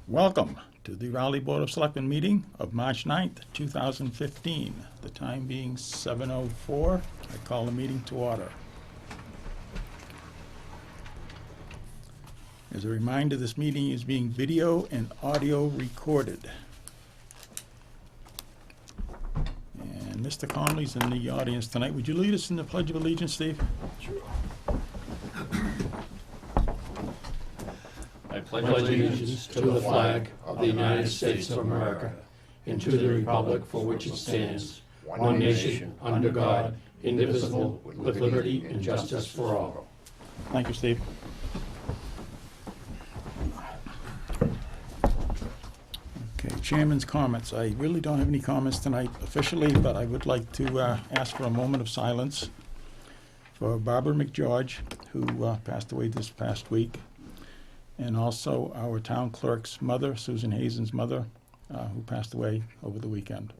Welcome to the Raleigh Board of Selectmen meeting of March 9th, 2015. The time being 7:04. I call the meeting to order. As a reminder, this meeting is being video and audio recorded. And Mr. Conley's in the audience tonight. Would you lead us in the Pledge of Allegiance, Steve? Sure. I pledge allegiance to the flag of the United States of America and to the republic for which it stands, one nation, under God, indivisible, with liberty and justice for all. Thank you, Steve. Okay, Chairman's comments. I really don't have any comments tonight officially, but I would like to ask for a moment of silence for Barbara McGeorge, who passed away this past week, and also our town clerk's mother, Susan Hazen's mother, who passed away over the weekend.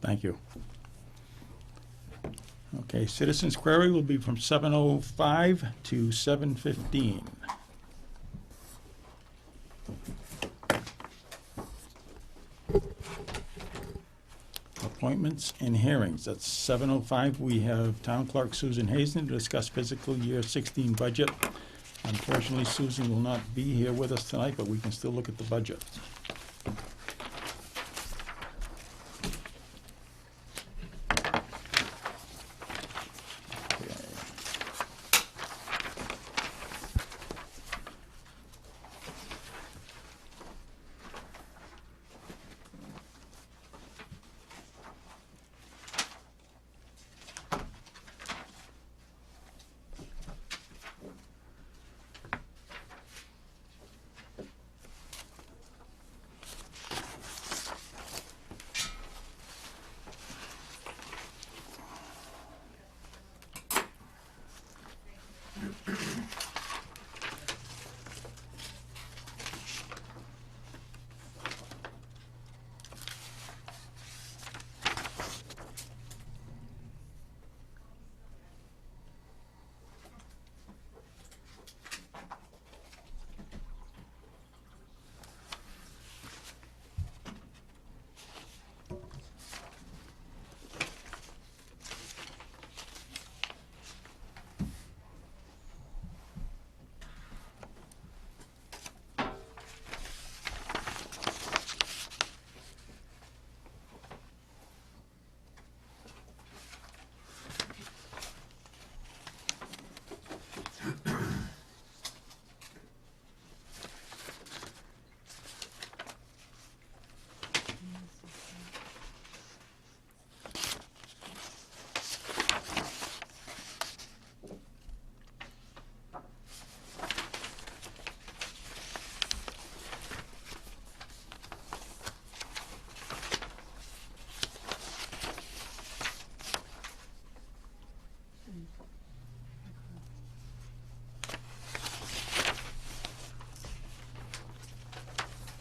Thank you. Okay, citizens' query will be from 7:05 to 7:15. Appointments and hearings. At 7:05, we have Town Clerk Susan Hazen to discuss fiscal year 16 budget. Unfortunately, Susan will not be here with us tonight, but we can still look at the budget.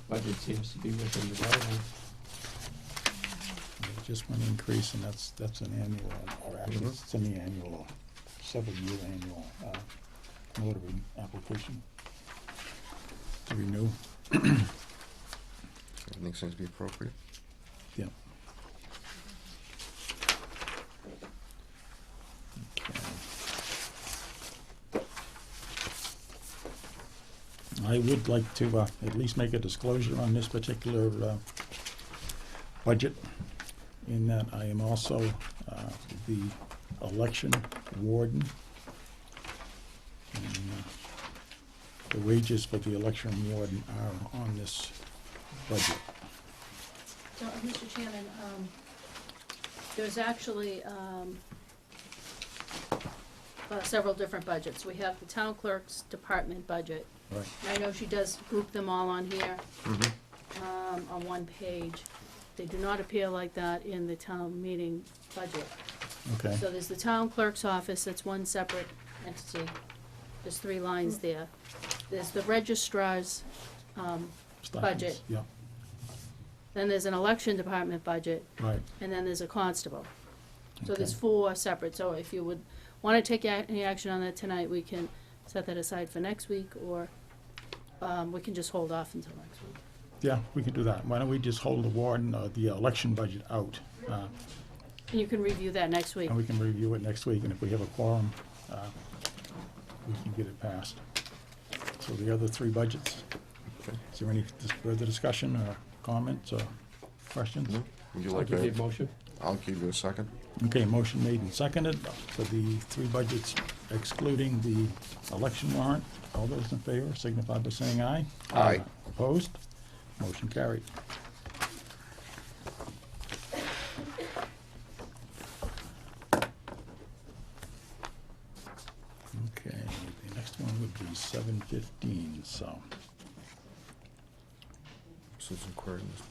Budget seems to be within the guidelines. Just one increase, and that's an annual, or actually it's semi-annual, several-year annual notary application to renew. Everything seems to be appropriate. Yep. Okay. I would like to at least make a disclosure on this particular budget, in that I am also the election warden. And the wages for the election warden are on this budget. So, Mr. Chairman, there's actually several different budgets. We have the town clerk's department budget. Right. I know she does group them all on here, on one page. They do not appear like that in the town meeting budget. Okay. So there's the town clerk's office, that's one separate entity. There's 3 lines there. There's the registrar's budget. Yeah. then there's an election department budget, Right. and then there's a constable. So there's Okay. 4 separate, so if you would wanna take any action on that tonight, we can set that aside for next week, or, we can just hold off until next week. Yeah, we can do that. Why don't we just hold the warrant, the election budget out? And you can review that next week. And we can review it next week, and if we have a quorum, we can get it passed. So the other 3 budgets, is there any further discussion or comments or questions? No? Would you I'll like give you a that? motion. I'll give you a second. Okay, motion made and seconded for the 3 budgets excluding the election warrant. All those in favor signify by saying aye. Aye. Opposed? Motion carried. Okay, the next one would be 7:15, so. Susan Query is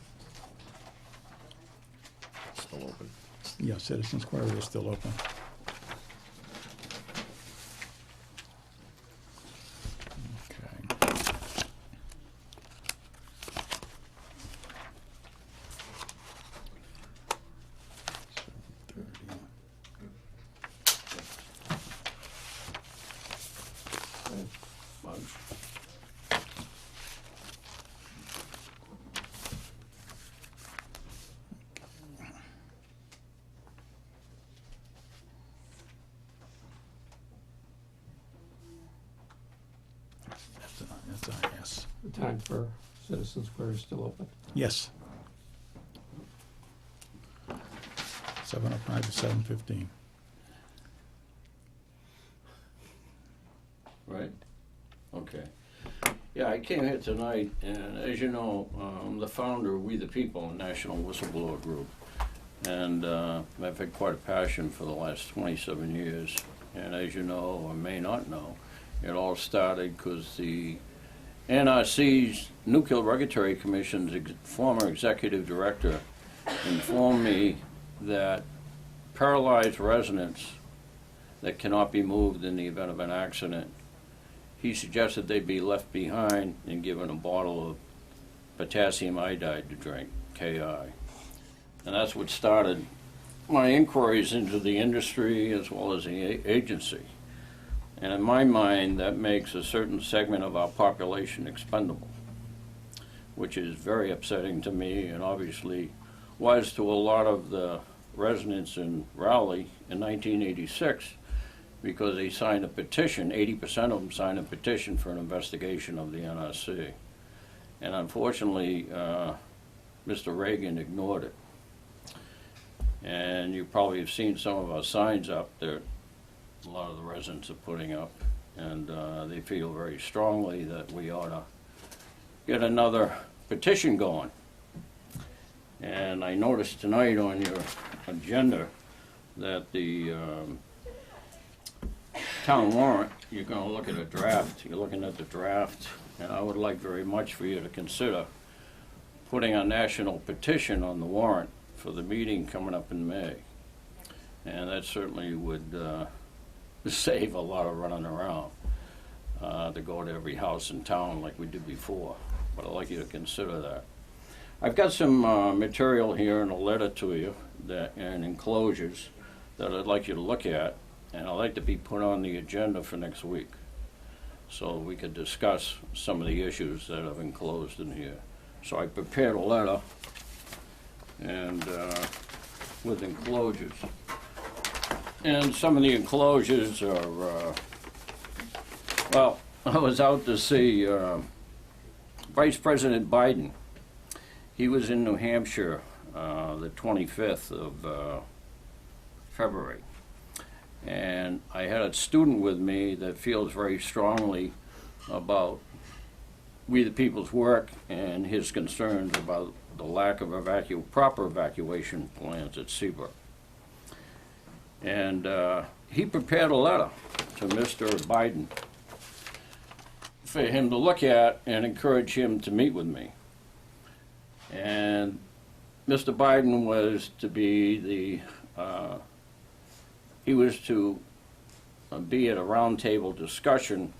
still open. Yeah, Citizens Square is still open. Okay. That's a yes. The time for Citizen Square is still open. Yes. 7:05 to 7:15. Right? Okay. Yeah, I came here tonight, and as you know, I'm the founder of We the People, a national whistleblower group. And I've had quite a passion for the last 27 years. And as you know, or may not know, it all started because the NRC's Nuclear Regulatory Commission's former executive director informed me that paralyzed residents that cannot be moved in the event of an accident, he suggested they be left behind and given a bottle of potassium iodide to drink, KI. And that's what started my inquiries into the industry as well as the agency. And in my mind, that makes a certain segment of our population expendable, which is very upsetting to me and obviously was to a lot of the residents in Raleigh in 1986 because they signed a petition, 80% of them signed a petition for an investigation of the NRC. And unfortunately, Mr. Reagan ignored it. And you probably have seen some of our signs up there, a lot of the residents are putting up, and they feel very strongly that we ought to get another petition going. And I noticed tonight on your agenda that the town warrant, you're going to look at a draft. You're looking at the draft, and I would like very much for you to consider putting a national petition on the warrant for the meeting coming up in May. And that certainly would save a lot of running around to go to every house in town like we did before. But I'd like you to consider that. I've got some material here in a letter to you and enclosures that I'd like you to look at, and I'd like to be put on the agenda for next week so we could discuss some of the issues that I've enclosed in here. So I prepared a letter and with enclosures. And some of the enclosures are, well, I was out to see Vice President Biden. He was in New Hampshire the 25th of February. And I had a student with me that feels very strongly about We the People's work and his concerns about the lack of proper evacuation plans at Seabrook. And he prepared a letter to Mr. Biden for him to look at and encourage him to meet with me. And Mr. Biden was to be he was to be at a roundtable discussion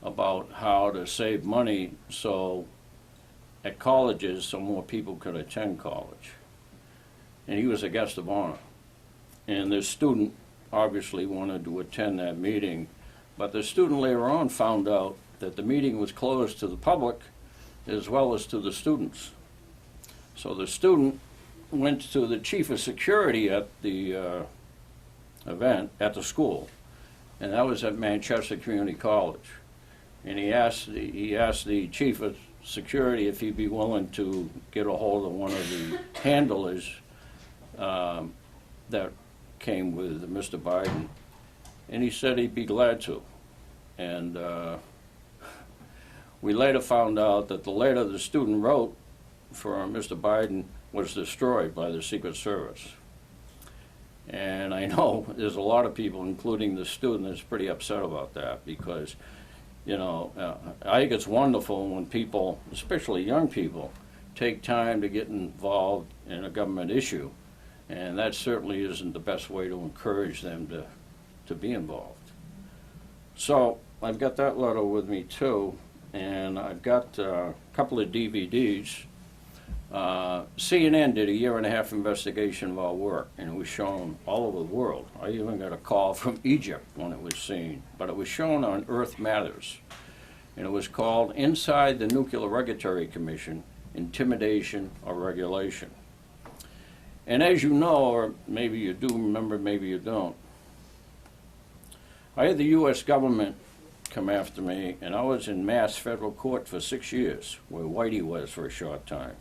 about how to save money so at colleges so more people could attend college. And he was a guest of honor. And the student obviously wanted to attend that meeting, but the student later on found out that the meeting was closed to the public as well as to the students. So the student went to the chief of security at the event at the school, and that was at Manchester Community College. And he asked the chief of security if he'd be willing to get a hold of one of the handlers that came with Mr. Biden, and he said he'd be glad to. And we later found out that the letter the student wrote for Mr. Biden was destroyed by the Secret Service. And I know there's a lot of people, including the student, that's pretty upset about that because, you know, I think it's wonderful when people, especially young people, take time to get involved in a government issue. And that certainly isn't the best way to encourage them to be involved. So I've got that letter with me too, and I've got a couple of DVDs. CNN did a 1.5-year investigation of our work, and it was shown all over the world. I even got a call from Egypt when it was seen, but it was shown on Earth Matters, and it was called Inside the Nuclear Regulatory Commission, Intimidation or Regulation. And as you know, or maybe you do remember, maybe you don't, I had the U.S. government come after me, and I was in Mass Federal Court for 6 years, where Whitey was for a short time,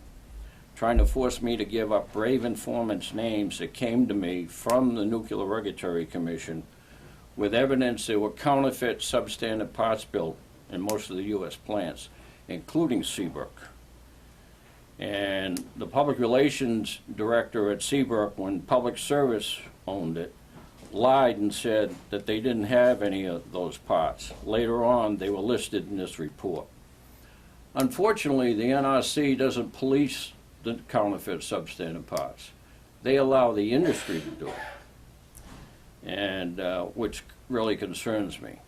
trying to force me to give up brave informants' names that came to me from the Nuclear Regulatory Commission with evidence there were counterfeit substandard parts built in most of the U.S. plants, including Seabrook. And the public relations director at Seabrook, when Public Service owned it, lied and said that they didn't have any of those parts. Later on, they were listed in this report. Unfortunately, the NRC doesn't police the counterfeit substandard parts. They allow the industry to do it, and which really concerns me.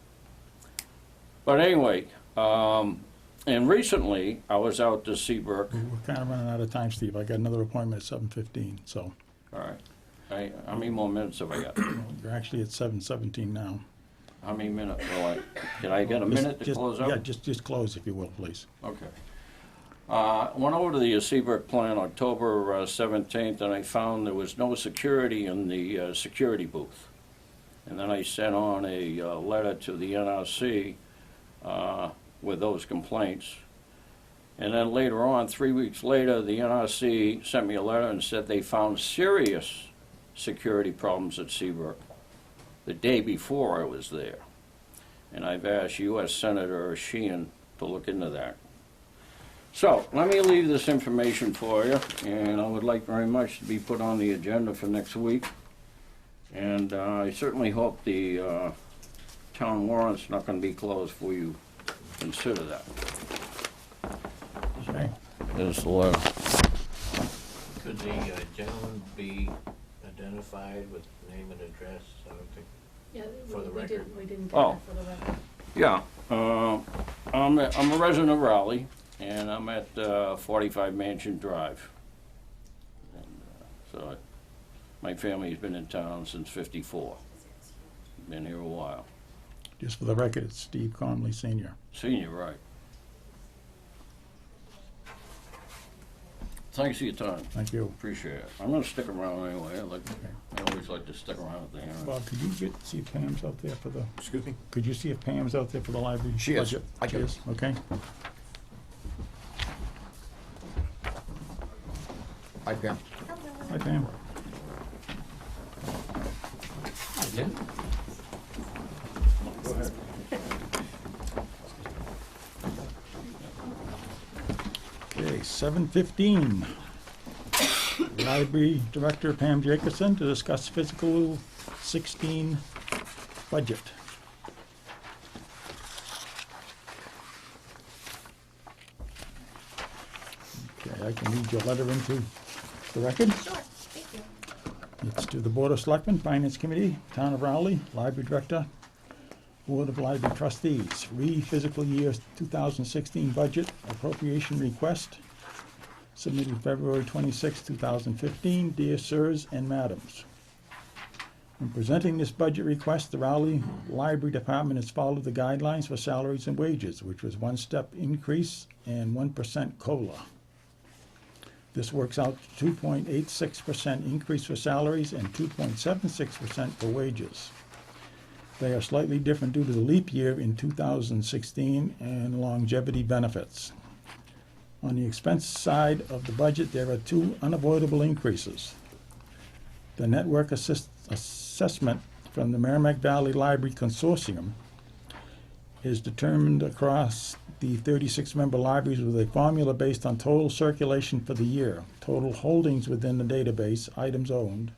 But anyway, and recently I was out to Seabrook. We're kind of running out of time, Steve. I got another appointment at 7:15, so All right. How many more minutes have I got? you're actually at 7:17 now. How many minutes? Can I get a minute to Just- close up? Yeah, just close if you will, please. Okay. Went over to the Seabrook plant October 17th, and I found there was no security in the security booth. And then I sent on a letter to the NRC with those complaints. And then later on, 3 weeks later, the NRC sent me a letter and said they found serious security problems at Seabrook the day before I was there. And I've asked U.S. Senator Sheehan to look into that. So, let me leave this information for you, and I would like very much to be put on the agenda for next week. And I certainly hope the town warrant's not going to be closed before you consider that. Okay. There's the letter. Could the gentleman be identified with name and address? I don't think. Yeah, For the we record. didn't get Oh. that for the record. Yeah, I'm a resident of Raleigh, and I'm at 45 Mansion Drive. And, so my family's been in town since '54. Been here a while. Just for the record, it's Steve Conley Sr. Senior, right. Thanks for your time. Thank you. Appreciate it. I'm gonna stick around anyway. I always like to stick around at the end. Bob, could you see if Pam's out there for the, Excuse me? could you see if Pam's out there for the library She is. budget? I She can. is, okay. Hi, Pam. Hi, Pam. Okay, 7:15. Library Director Pam Jacobson to discuss fiscal 16 budget. Okay, I can read your letter into the record. Sure, thank you. It's to the Board of Selectmen, Finance Committee, Town of Raleigh, Library Director, Board of Library Trustees, re-fiscal year 2016 budget appropriation request submitted February 26, 2015. Dear Sirs and Madams, in presenting this budget request, the Raleigh Library Department has followed the guidelines for salaries and wages, which was one-step increase and 1% COLA. This works out to 2.86% increase for salaries and 2.76% for wages. They are slightly different due to the leap year in 2016 and longevity benefits. On the expense side of the budget, there are two unavoidable increases. The network assessment from the Merrimack Valley Library Consortium is determined across the 36-member libraries with a formula based on total circulation for the year, total holdings within the database, items owned,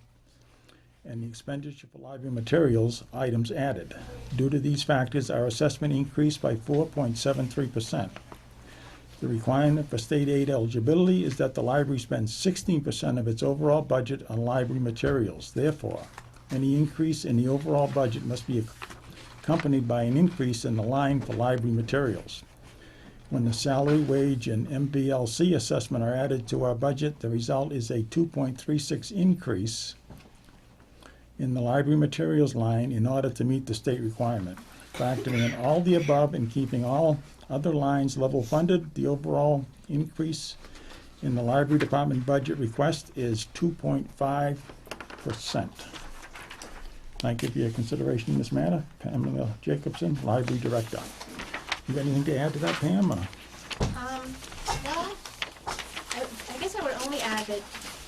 and the expenditure for library materials, items added. Due to these factors, our assessment increased by 4.73%. The requirement for state aid eligibility is that the library spends 16% of its overall budget on library materials. Therefore, any increase in the overall budget must be accompanied by an increase in the line for library materials. When the salary, wage, and MBLC assessment are added to our budget, the result is a 2.36 increase in the library materials line in order to meet the state requirement. Factoring in all the above and keeping all other lines level funded, the overall increase in the library department budget request is 2.5%. Thank you for your consideration in this matter. Pamela Jacobson, Library Director. You got anything to add to that, Pam? Well, I guess I would only add that,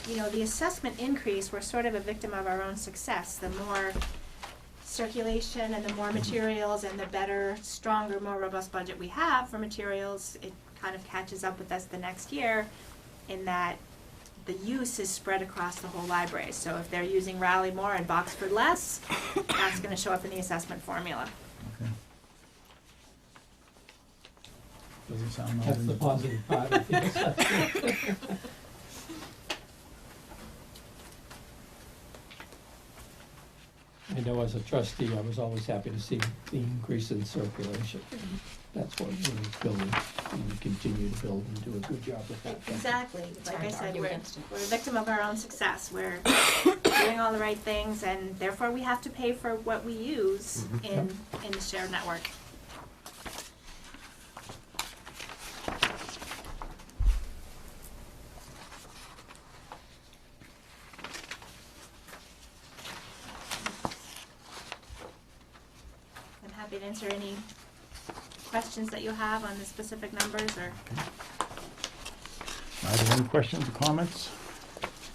the assessment increase, we're sort of a victim of our own success. The more circulation and the more materials and the better, stronger, more robust budget we have for materials, it kind of catches up with us the next year in that the use is spread across the whole library. So if they're using Raleigh more and Boxford less, that's going to show up in the assessment formula. Okay. Doesn't sound That's the positive part of the assessment. I know as a trustee, I was always happy to see the increase in circulation. That's what we're building, and we continue to build and do a good job with that. Exactly. Like hard I to said, argue we're against it. a victim of our own success. We're doing all the right things, and therefore we have to pay for what we use in the shared network. I'm happy to answer any questions that you have on the specific numbers or. Are there any questions or comments?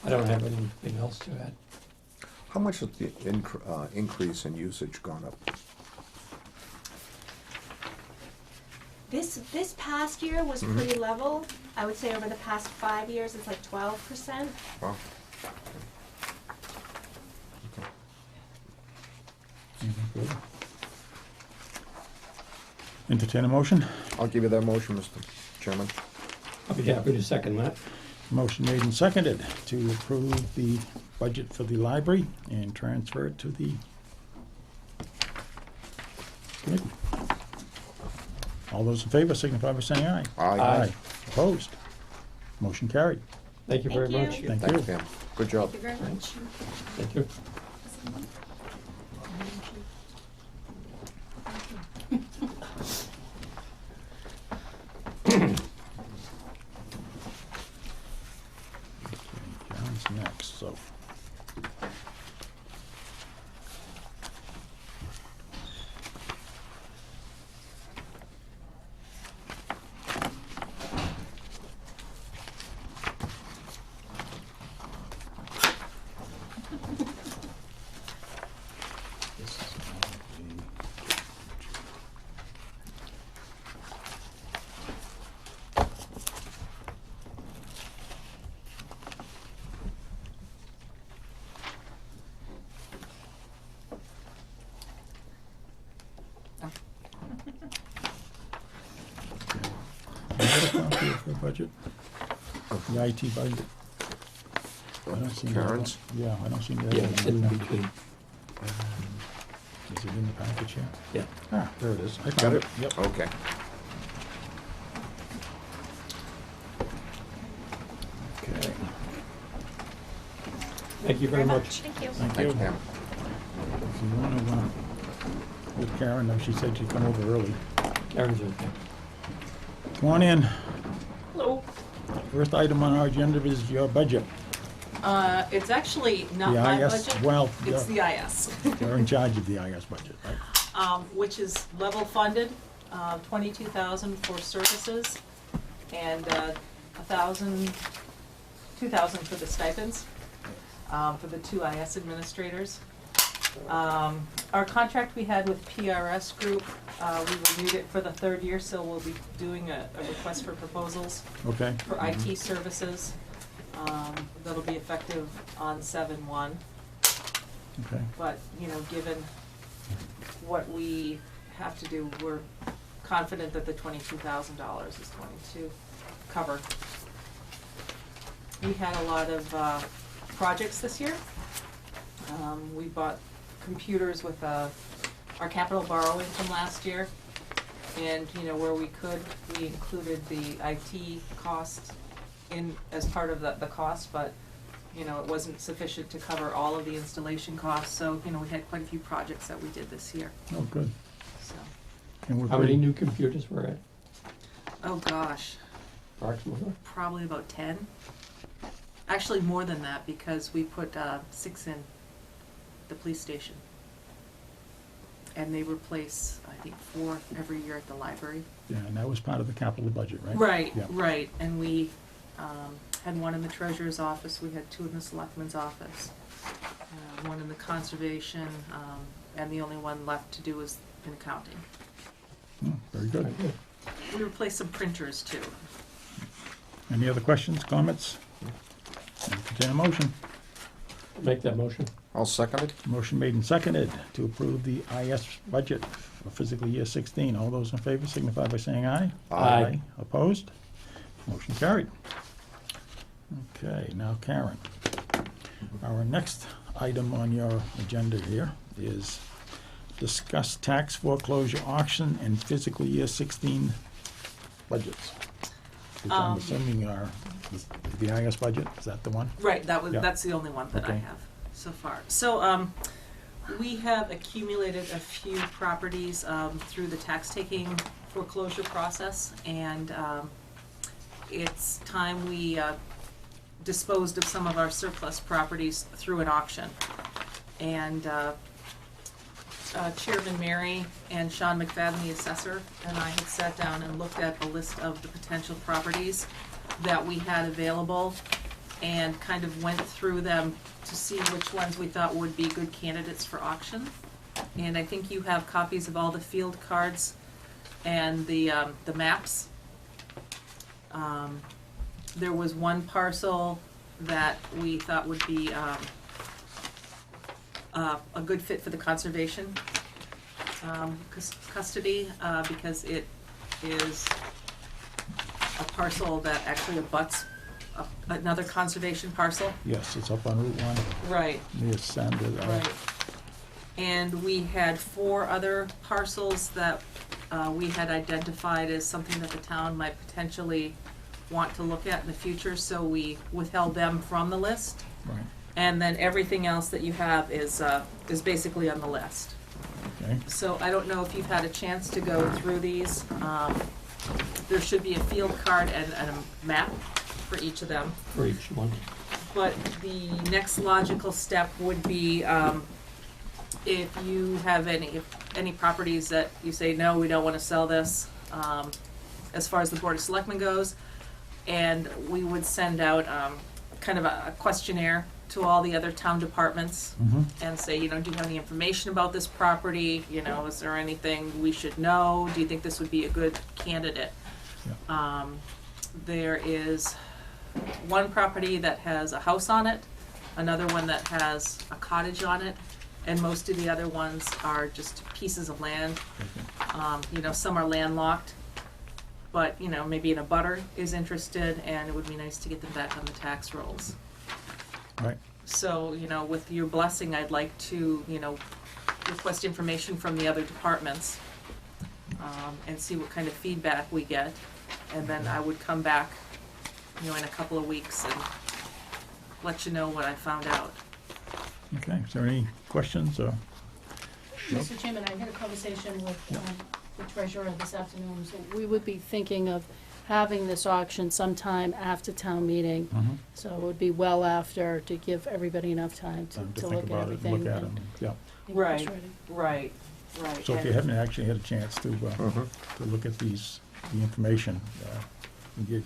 I don't have anything else to add. How much has the increase in usage gone up? This past year was pretty level. I would say over the past 5 years, it's like 12%. Wow. Anything further? Entertain a motion? I'll give you that motion, Mr. Chairman. I'll be happy to second that. Motion made and seconded to approve the budget for the library and transfer it to the committee. All those in favor signify by saying aye. Aye. Opposed? Motion carried. Thank you very Thank much. you. Thank Thanks, you. Pam. Good job. Thank you very much. Thank you. John's next, so. This is all the- You got a copy of the budget? The IT budget? I don't see that. Karen's? Yeah, I don't see that. Yeah, it's in between. Is it in the package here? Yeah. Ah, there it is. I Got found it? it. Yep. Okay. Thank you very much. Thank you. Thank Thanks, you. Pam. If you want to, with Karen, though, she said she'd come over early. Karen's okay. Come on in. Hello. First item on our agenda is your budget. It's actually not The my IS, budget. well, It's the IS, you're in charge of the IS budget, right? which is level funded, 22,000 for services, and 2,000 for the stipends, for the 2 IS administrators. Our contract we had with PRS Group, we renewed it for the 3rd year, so we'll be doing a request for proposals Okay? for IT services. That'll be effective on 7/1. Okay. But, you know, given what we have to do, we're confident that the $22,000 is going to cover. We had a lot of projects this year. We bought computers with our capital borrowing from last year. And, you know, where we could, we included the IT costs in, as part of the cost, but, you know, it wasn't sufficient to cover all of the installation costs. So, you know, we had quite a few projects that we did this year, Oh, good. so. And we're How many pretty, new computers were at Oh, gosh, approximately? probably about 10. Actually, more than that, because we put 6 in the police station. And they replace, I think, 4 every year at the library. yeah, and that was part of the capital budget, right? Right, Yeah. right, and we had 1 in the treasurer's office, we had 2 in the selectman's office, 1 in the conservation, and the only one left to do is in accounting. Oh, very good. Okay. We replaced some printers too. Any other questions, comments? Entertain a motion. Make that motion. I'll second it. Motion made and seconded to approve the IS budget for fiscal year 16. All those in favor signify by saying aye. Aye. Opposed? Motion carried. Okay, now Karen. Our next item on your agenda here is discuss tax foreclosure auction and fiscal year 16 budgets. Which I'm assuming are the IS budget, is that the one? Right, Yeah. that's the only one that I Okay. have so far. So, we have accumulated a few properties, through the tax taking foreclosure process, and, it's time we, disposed of some of our surplus properties through an auction. And, Chairman Mary and Sean McFadden, the assessor, and I had sat down and looked at a list of the potential properties that we had available and kind of went through them to see which ones we thought would be good candidates for auction. And I think you have copies of all the field cards and the maps. There was one parcel that we thought would be a good fit for the conservation custody, because it is a parcel that actually abuts another conservation parcel. Yes, it's up on Route 1, Right, near Sandra. right. And we had 4 other parcels that we had identified as something that the town might potentially want to look at in the future, so we withheld them from the list. Right, And then everything else that you have is basically on the list. okay. So I don't know if you've had a chance to go through these. There should be a field card and a map for each of them. For each one. But the next logical step would be, if you have any properties that you say, no, we don't wanna sell this, as far as the Board of Selectmen goes, and we would send out, kind of a questionnaire to all the other town departments and say, you know, do you have any information about this property? You know, is there anything we should know? Do you think this would be a good candidate? There is one property that has a house on it, another one that has a cottage on it, and most of the other ones are just pieces of land. You know, some are landlocked, but, you know, maybe an abutter is interested, and it would be nice to get them back on the tax rolls. Right, So, you know, with your blessing, I'd like to, you know, request information from the other departments, and see what kind of feedback we get. And then I would come back, you know, in a couple of weeks and let you know what I found out. Okay, is there any questions or? Mr. Chairman, I had a conversation with the treasurer this afternoon, so we would be thinking of having this auction sometime after town meeting. Mhm. So it would be well after to give everybody enough time Time to think look at about it, everything. look at and them, yeah. think Right. it's ready. Right, right. So if you And- haven't actually had a chance to look at the information, we get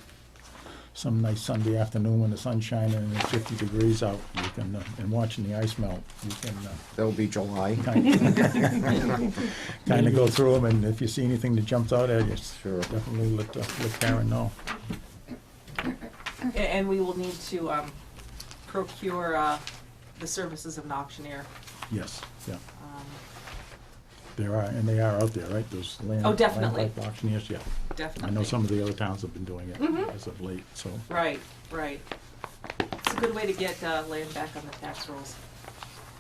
some nice Sunday afternoon when the sun's shining and it's 50 degrees out, you can, and watching the ice melt, you can That'll be July. kind of go through them, and if you see anything that jumps out at you, Sure. definitely let Karen know. And we will need to procure the services of an auctioneer. Yes, yeah, Um, there are, and they are out there, right, those land. Oh, definitely. land type auctioneers, yeah. Definitely. I know some of the other towns have been doing it Mhm. as of late, so, Right, right. It's a good way to get land back on the tax rolls.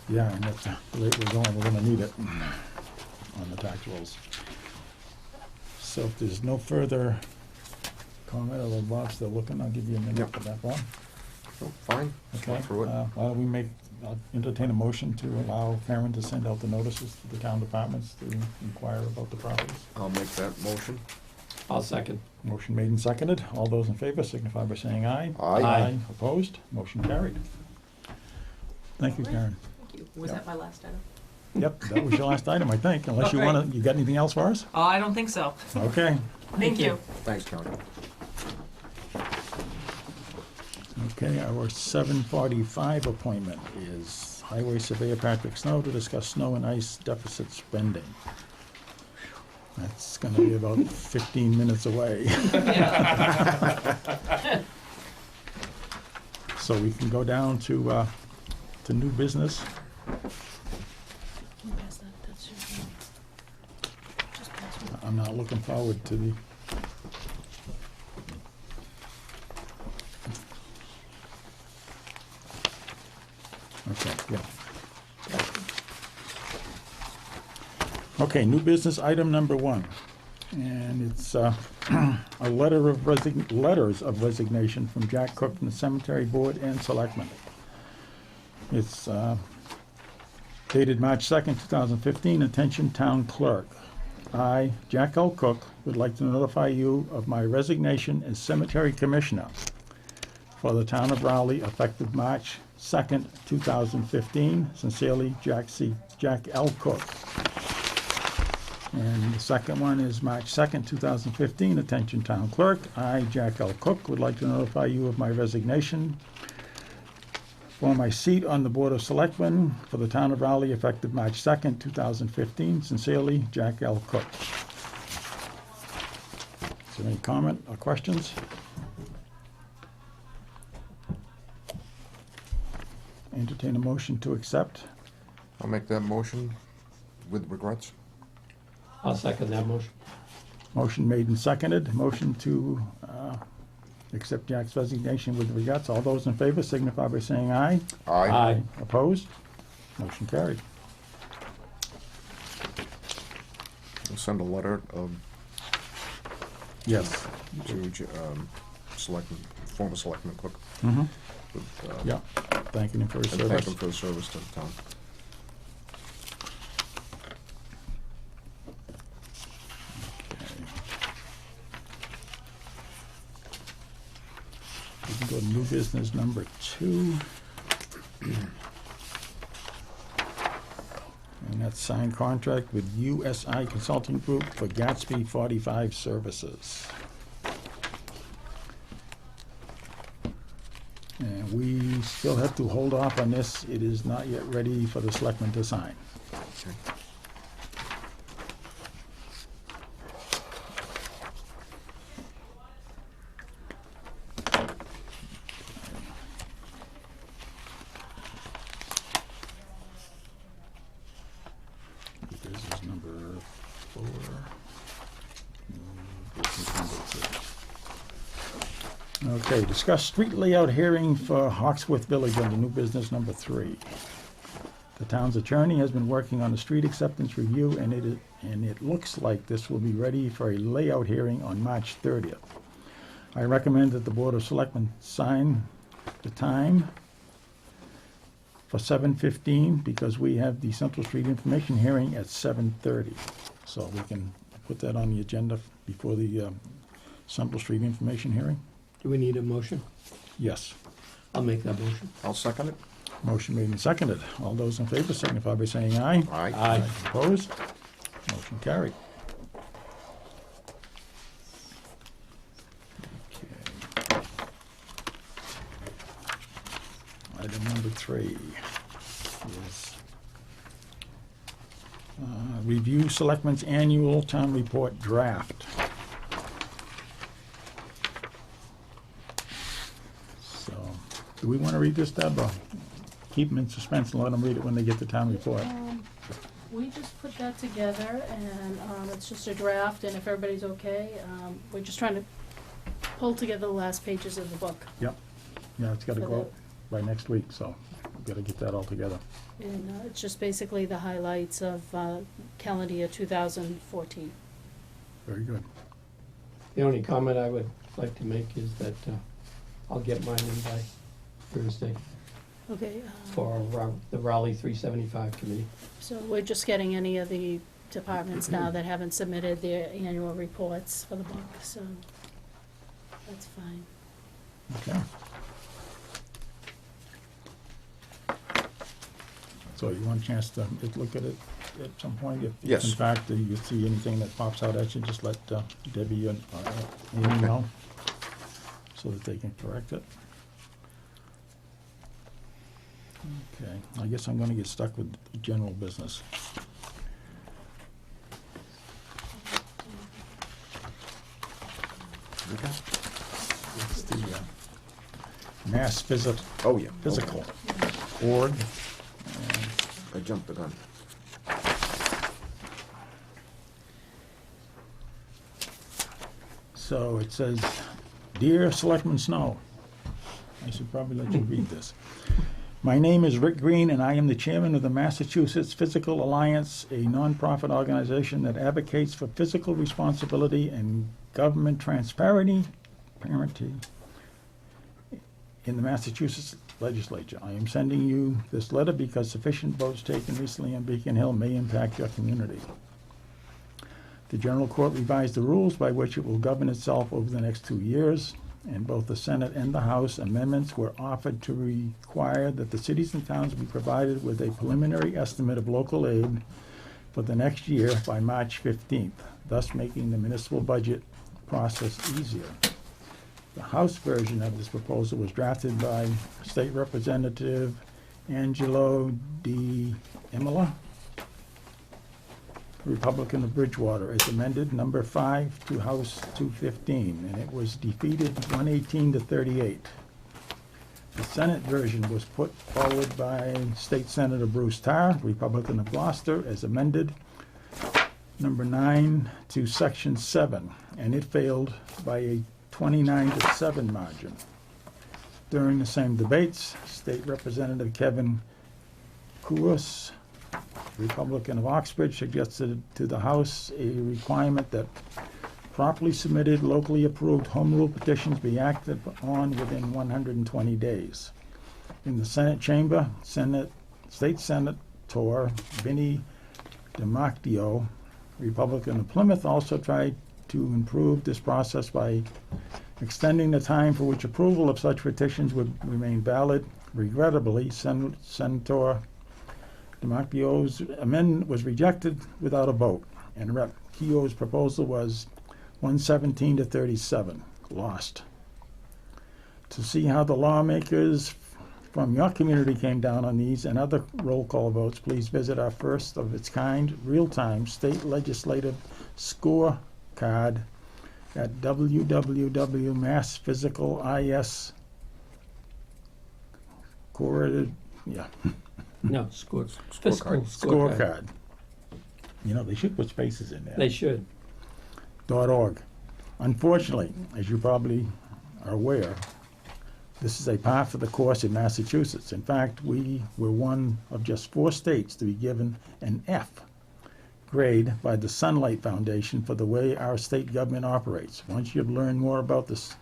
yeah, and that's the rate we're going, we're gonna need it on the tax rolls. So if there's no further comment, although Bob's still looking, I'll give you a minute Yep. for that, Bob. Oh, fine. Okay, Go through it. why don't we I'll entertain a motion to allow Karen to send out the notices to the town departments to inquire about the properties. I'll make that motion. I'll second. Motion made and seconded. All those in favor signify by saying aye. Aye. Opposed? Motion carried. Thank you, Karen. Thank you. Was Yep. that my last item? Yep, that was your last item, I think, unless you All right. wanna, you got anything else for us? Oh, I don't think so. Okay. Thank you. Thanks, Karen. Okay, our 7:45 appointment is Highway Surveyor Patrick Snow to discuss snow and ice deficit spending. That's gonna be about 15 minutes away. So we can go down to new business. Can you pass that? That's your thing. Just pass it. I'm not looking forward to the. Okay, yeah. Okay, new business item number 1. And it's a letters of resignation from Jack Cook from the Cemetery Board and Selectmen. It's dated March 2nd, 2015. Attention, Town Clerk. I, Jack L. Cook, would like to notify you of my resignation as Cemetery Commissioner for the Town of Raleigh effective March 2nd, 2015. Sincerely, Jack L. Cook. And the second one is March 2nd, 2015. Attention, Town Clerk. I, Jack L. Cook, would like to notify you of my resignation for my seat on the Board of Selectmen for the Town of Raleigh effective March 2nd, 2015. Sincerely, Jack L. Cook. Is there any comment or questions? Entertain a motion to accept. I'll make that motion with regrets. I'll second that motion. Motion made and seconded. Motion to accept Jack's resignation with regrets. All those in favor signify by saying aye. Aye. Opposed? Motion carried. I'll send a letter Yes. to Selectman, former Selectman Cook. Mm-hmm. with, Yeah. Thanking him for his And thank service. him for his service to the town. We can go to new business number 2. And that's signed contract with USI Consulting Group for Gatsby 45 services. And we still have to hold off on this. It is not yet ready for the selectmen to sign. This is number 4. Business number 2. Okay, discuss street layout hearing for Hawksworth Village under new business number 3. The town's attorney has been working on a street acceptance review, and it looks like this will be ready for a layout hearing on March 30th. I recommend that the Board of Selectmen sign the time for 7:15 because we have the Central Street information hearing at 7:30. So we can put that on the agenda before the Central Street information hearing? Do we need a motion? Yes. I'll make that motion. I'll second it. Motion made and seconded. All those in favor signify by saying aye. Aye. Opposed? Motion carried. Okay. Item number 3 is review Selectmen's annual town report draft. So, do we want to read this, Deb, or keep them in suspense and let them read it when they get the town report? We just put that together, and it's just a draft, and if everybody's okay, we're just trying to pull together the last pages of the book. Yep. Yeah, it's got to For go up by next week, so we've got to get that all together. And it's just basically the highlights of calendar year 2014. Very good. The only comment I would like to make is that I'll get mine in by Thursday Okay, for the Raleigh 375 committee. so we're just getting any of the departments now that haven't submitted their annual reports for the book, so that's fine. Okay. So you want a chance to look at it at some point? If Yes. in fact you see anything that pops out at you, just let Debbie and Amy know so that they can correct it. Okay, I guess I'm gonna get stuck with general business. It's the Mass Oh, yeah. Physical Board. I jumped the gun. So it says, "Dear Selectman Snow," I should probably let you read this. "My name is Rick Green, and I am the chairman of the Massachusetts Physical Alliance, a nonprofit organization that advocates for physical responsibility and government transparency in the Massachusetts legislature. I am sending you this letter because sufficient votes taken recently on Beacon Hill may impact your community. The General Court revised the rules by which it will govern itself over the next 2 years, and both the Senate and the House amendments were offered to require that the cities and towns be provided with a preliminary estimate of local aid for the next year by March 15th, thus making the municipal budget process easier. The House version of this proposal was drafted by State Representative Angelo D. Imola, Republican of Bridgewater, as amended number 5 to House 215, and it was defeated 118 to 38. The Senate version was put forward by State Senator Bruce Tarr, Republican of Gloucester, as amended number 9 to Section 7, and it failed by a 29 to 7 margin. During the same debates, State Representative Kevin Kouros, Republican of Oxford, suggested to the House a requirement that properly submitted, locally approved home rule petitions be acted on within 120 days. In the Senate chamber, State Senator Vinnie DiMacchio, Republican of Plymouth, also tried to improve this process by extending the time for which approval of such petitions would remain valid. Regrettably, Senator DiMacchio's amendment was rejected without a vote, and Rep. Keogh's proposal was 117 to 37, lost. To see how the lawmakers from your community came down on these and other roll call votes, please visit our first of its kind real-time state legislative scorecard at www.massphysicaliscor. No, fiscal Scorecard. You know, they should put spaces in there. They should. .org. Unfortunately, as you probably are aware, this is a par for the course in Massachusetts. In fact, we were one of just 4 states to be given an F grade by the Sunlight Foundation for the way our state government operates. Once you've learned more about this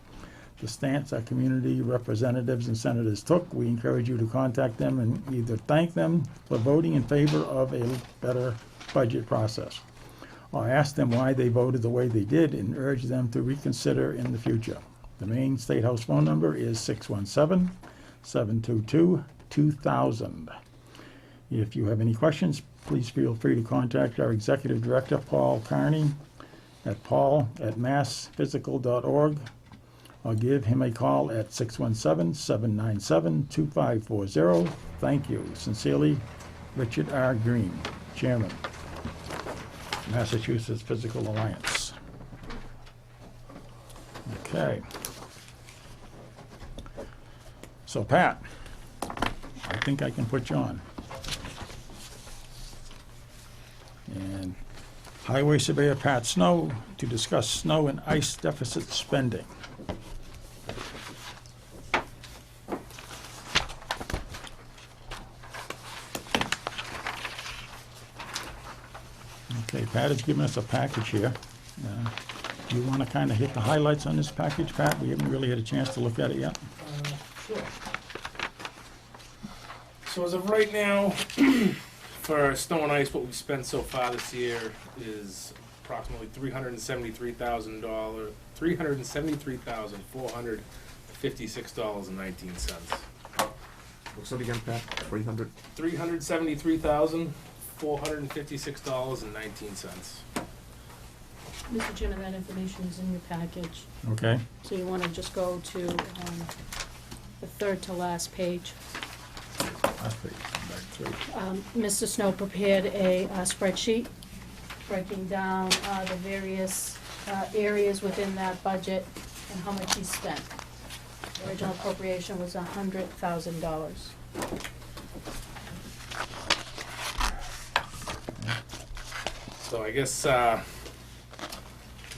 the stance our community representatives and senators took. We encourage you to contact them and either thank them for voting in favor of a better budget process, or ask them why they voted the way they did and urge them to reconsider in the future. The main State House phone number is 617-722-2000. If you have any questions, please feel free to contact our Executive Director, Paul Carney, at paul@massphysical.org, or give him a call at 617-797-2540. Thank you. Sincerely, Richard R. Green, Chairman, Massachusetts Physical Alliance. Okay. So Pat, I think I can put you on. And Highway Surveyor Pat Snow to discuss snow and ice deficit spending. Okay, Pat has given us a package here. Do you want to kind of hit the highlights on this package, Pat? We haven't really had a chance to look at it yet. Sure. So as of right now, for snow and ice, what we've spent so far this year is approximately $373,456.19. What's that again, Pat? 300? $373,456.19. Mr. Chairman, that information is in your package, Okay, so you want to just go to the third to last page. last page, back through. Mr. Snow prepared a spreadsheet breaking down the various areas within that budget and how much he spent. The original appropriation was $100,000. So I guess the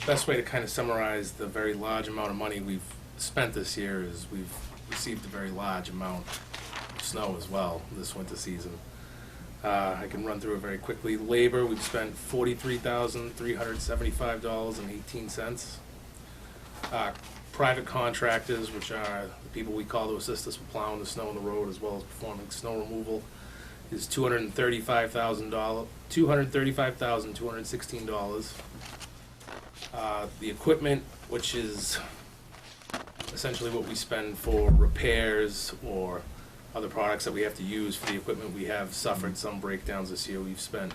best way to kind of summarize the very large amount of money we've spent this year is we've received a very large amount of snow as well this winter season. I can run through it very quickly. Labor, we've spent $43,375.18. Private contractors, which are the people we call to assist us with plowing the snow on the road as well as performing snow removal, is $235,216. The equipment, which is essentially what we spend for repairs or other products that we have to use for the equipment, we have suffered some breakdowns this year. We've spent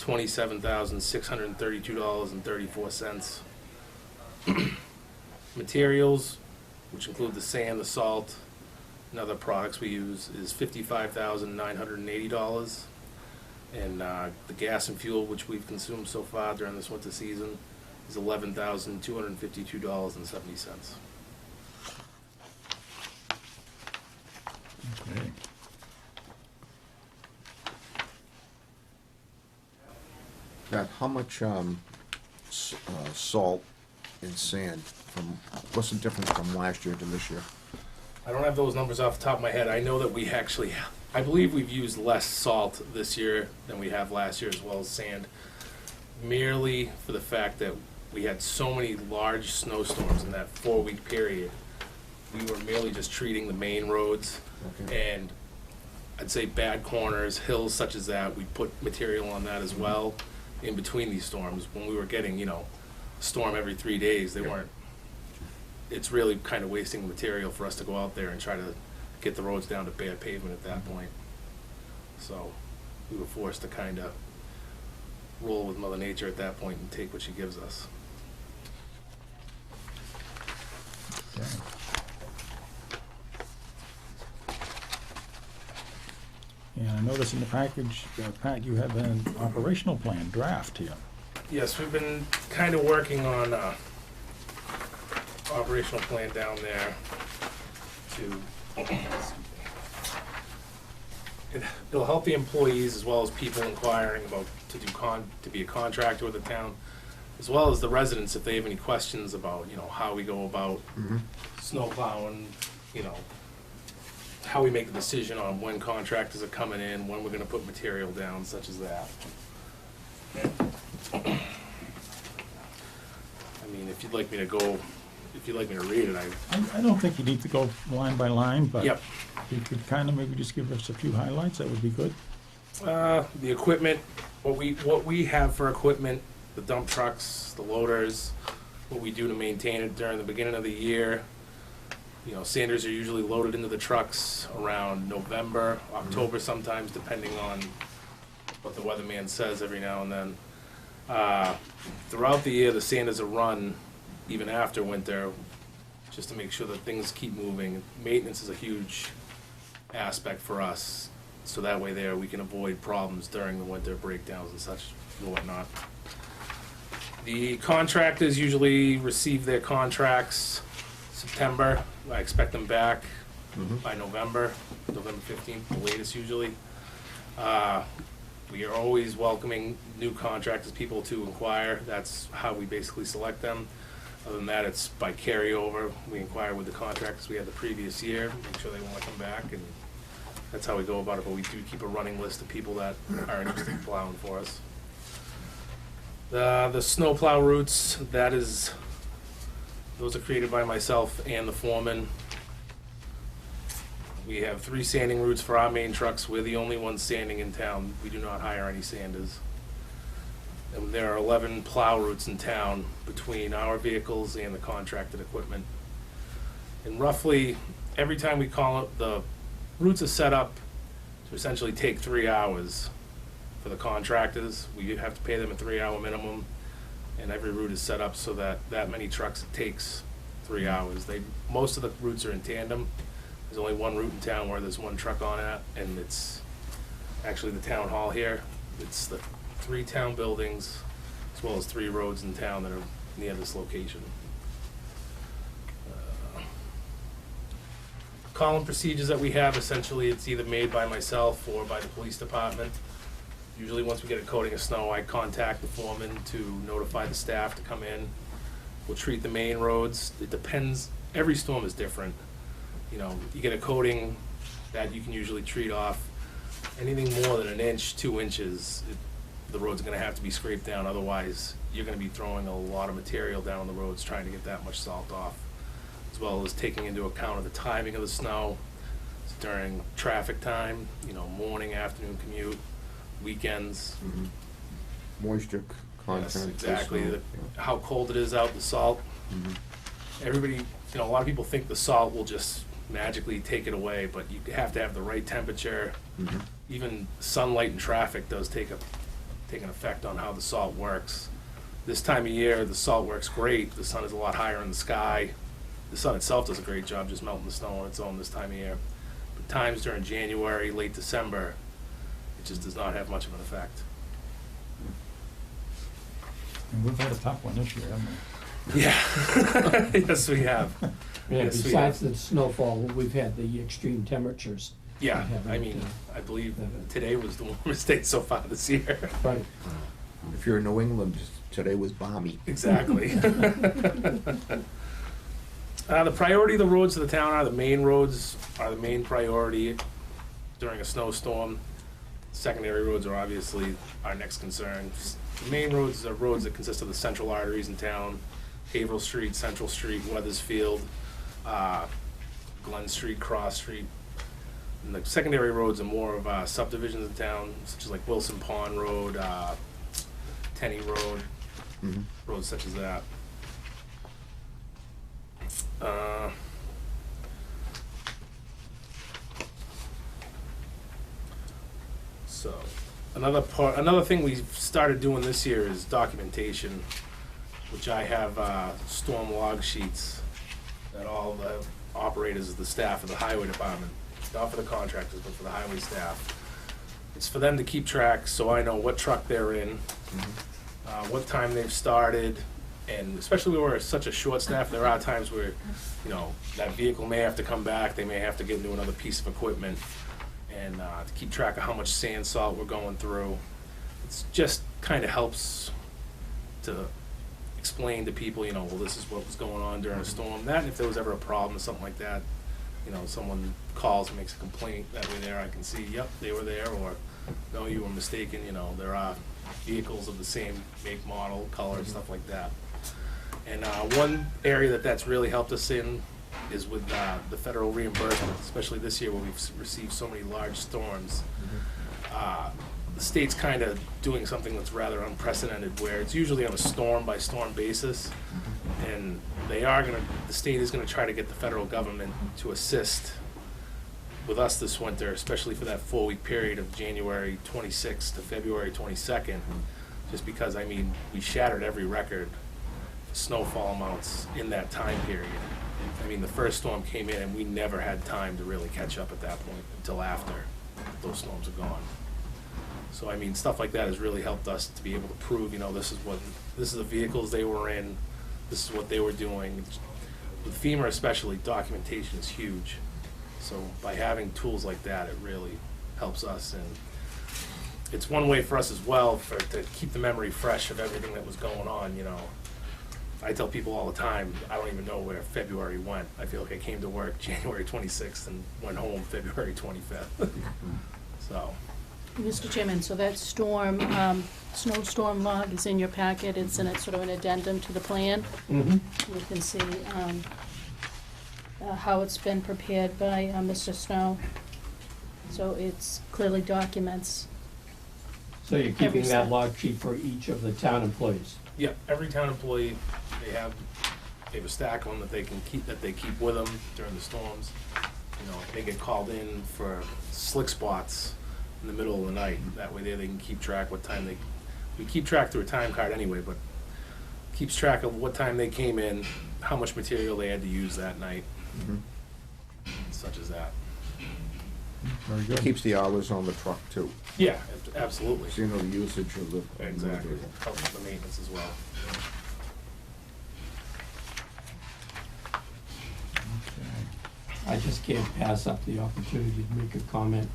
$27,632.34. Materials, which include the sand, the salt, and other products we use, is $55,980. And the gas and fuel, which we've consumed so far during this winter season, is $11,252.70. Okay. Pat, how much salt and sand what's the difference from last year to this year? I don't have those numbers off the top of my head. I know that we actually, I believe we've used less salt this year than we have last year, as well as sand, merely for the fact that we had so many large snowstorms in that 4-week period. We were merely just treating the main roads, Okay. and I'd say bad corners, hills such as that, we put material on that as well in between these storms. When we were getting, a storm every 3 days, they weren't, it's really kind of wasting material for us to go out there and try to get the roads down to bare pavement at that point. So we were forced to kind of roll with Mother Nature at that point and take what she gives us. Okay. And I notice in the package, Pat, you have an operational plan draft here. Yes, we've been kind of working on operational plan down there to, it'll help the employees as well as people inquiring about to be a contractor with the town, as well as the residents if they have any questions about, how we go about snow plowing, how we make the decision on when contractors are coming in, when we're gonna put material down, such as that. I mean, if you'd like me to go if you'd like me to read it, I don't think you need to go line by line, but Yep. if you could kind of maybe just give us a few highlights, that would be good. The equipment, what we have for equipment, the dump trucks, the loaders, what we do to maintain it during the beginning of the year. You know, sanders are usually loaded into the trucks around November, October sometimes, depending on what the weatherman says every now and then. Throughout the year, the sanders are run even after winter, just to make sure that things keep moving. Maintenance is a huge aspect for us, so that way there we can avoid problems during the winter breakdowns and such and whatnot. The contractors usually receive their contracts September. I expect them back by November 15th, the latest usually. We are always welcoming new contractors, people to inquire. That's how we basically select them. Other than that, it's by carryover. We inquire with the contractors we had the previous year, make sure they want to come back, and that's how we go about it. But we do keep a running list of people that are interested in plowing for us. The snow plow routes, those are created by myself and the foreman. We have 3 sanding routes for our main trucks. We're the only ones sanding in town. We do not hire any sanders. And there are 11 plow routes in town between our vehicles and the contracted equipment. And roughly, every time we call it, the routes are set up to essentially take 3 hours for the contractors. We have to pay them a 3-hour minimum, and every route is set up so that many trucks it takes 3 hours. Most of the routes are in tandem. There's only one route in town where there's one truck on it, and it's actually the town hall here. It's the 3 town buildings, as well as 3 roads in town that are near this location. Column procedures that we have, essentially, it's either made by myself or by the police department. Usually, once we get a coating of snow, I contact the foreman to notify the staff to come in. We'll treat the main roads. It depends, every storm is different. You know, you get a coating that you can usually treat off. Anything more than 1 inch, 2 inches, the road's gonna have to be scraped down, otherwise you're gonna be throwing a lot of material down the roads trying to get that much salt off, as well as taking into account of the timing of the snow during traffic time, you know, morning, afternoon commute, weekends. Moisture content. Yes, exactly. snow, How cold it is out, the salt. Everybody, you know, a lot of people think the salt will just magically take it away, but you have to have the right temperature. Even sunlight and traffic does take an effect on how the salt works. This time of year, the salt works great. The sun is a lot higher in the sky. The sun itself does a great job just melting the snow on its own this time of year. But times during January, late December, it just does not have much of an effect. And we've had a tough one this year, haven't we? Yeah, yes, we have. Yeah, Yes, we besides have. the snowfall, we've had the extreme temperatures. Yeah, We haven't, I mean, I believe today was the warmest day so far this year. Right. If you're in New England, today was balmy. Exactly. The priority of the roads of the town are the main roads are the main priority during a snowstorm. Secondary roads are obviously our next concern. The main roads are roads that consist of the central arteries in town: Haverhill Street, Central Street, Weathersfield, Glen Street, Cross Street. And the secondary roads are more of subdivisions in town, such as like Wilson Pond Road, Tenney Road, roads such as that. So, another thing we've started doing this year is documentation, which I have storm log sheets that all the operators, the staff of the highway department, not for the contractors, but for the highway staff. It's for them to keep track, so I know what truck they're in, what time they've started, and especially when we're such a short staff, there are times where, you know, that vehicle may have to come back, they may have to get into another piece of equipment, and to keep track of how much sand, salt we're going through. It's just kind of helps to explain to people, you know, well, this is what was going on during a storm. That, and if there was ever a problem or something like that, you know, someone calls and makes a complaint, that way there I can see, yep, they were there, or no, you were mistaken, you know, there are vehicles of the same make, model, color, stuff like that. And one area that's really helped us in is with the federal reimbursement, especially this year where we've received so many large storms. The state's kind of doing something that's rather unprecedented, where it's usually on a storm-by-storm basis, and the state is gonna try to get the federal government to assist with us this winter, especially for that 4-week period of January 26th to February 22nd, just because, I mean, we shattered every record for snowfall amounts in that time period. I mean, the first storm came in and we never had time to really catch up at that point until after those storms are gone. So, I mean, stuff like that has really helped us to be able to prove, you know, this is the vehicles they were in, this is what they were doing. With FEMA especially, documentation is huge. So by having tools like that, it really helps us, and it's one way for us as well to keep the memory fresh of everything that was going on, you know. I tell people all the time, I don't even know where February went. I feel like I came to work January 26th and went home February 25th. So. Mr. Chairman, so that snowstorm log is in your packet. It's in sort of an addendum to the plan. Mm-hmm. You can see how it's been prepared by Mr. Snow. So it's clearly documents. So you're keeping that log sheet for each of the town employees? Yeah, every town employee, they have a stack of them that they keep with them during the storms. You know, they get called in for slick spots in the middle of the night. That way they can keep track what time we keep track through a time card anyway, but keeps track of what time they came in, how much material they had to use that night, such as that. Very It good. keeps the hours on the truck too, Yeah, absolutely. so you know the usage of the. Exactly. Helps with the maintenance as well. I just can't pass up the opportunity to make a comment.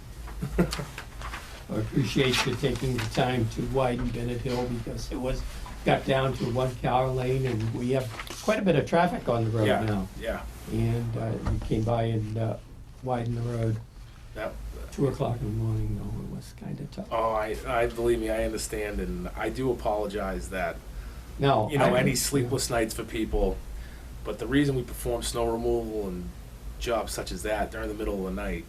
I appreciate you taking the time to widen Bennett Hill, because it got down to one car lane, and we have quite a bit of traffic on the road now. Yeah. And you came by and widened the road. That, 2 o'clock in the morning, though, it was kind of tough. oh, I believe me, I understand, and I do apologize that, No. you know, I- any sleepless nights for people, but the reason we perform snow removal and jobs such as that during the middle of the night,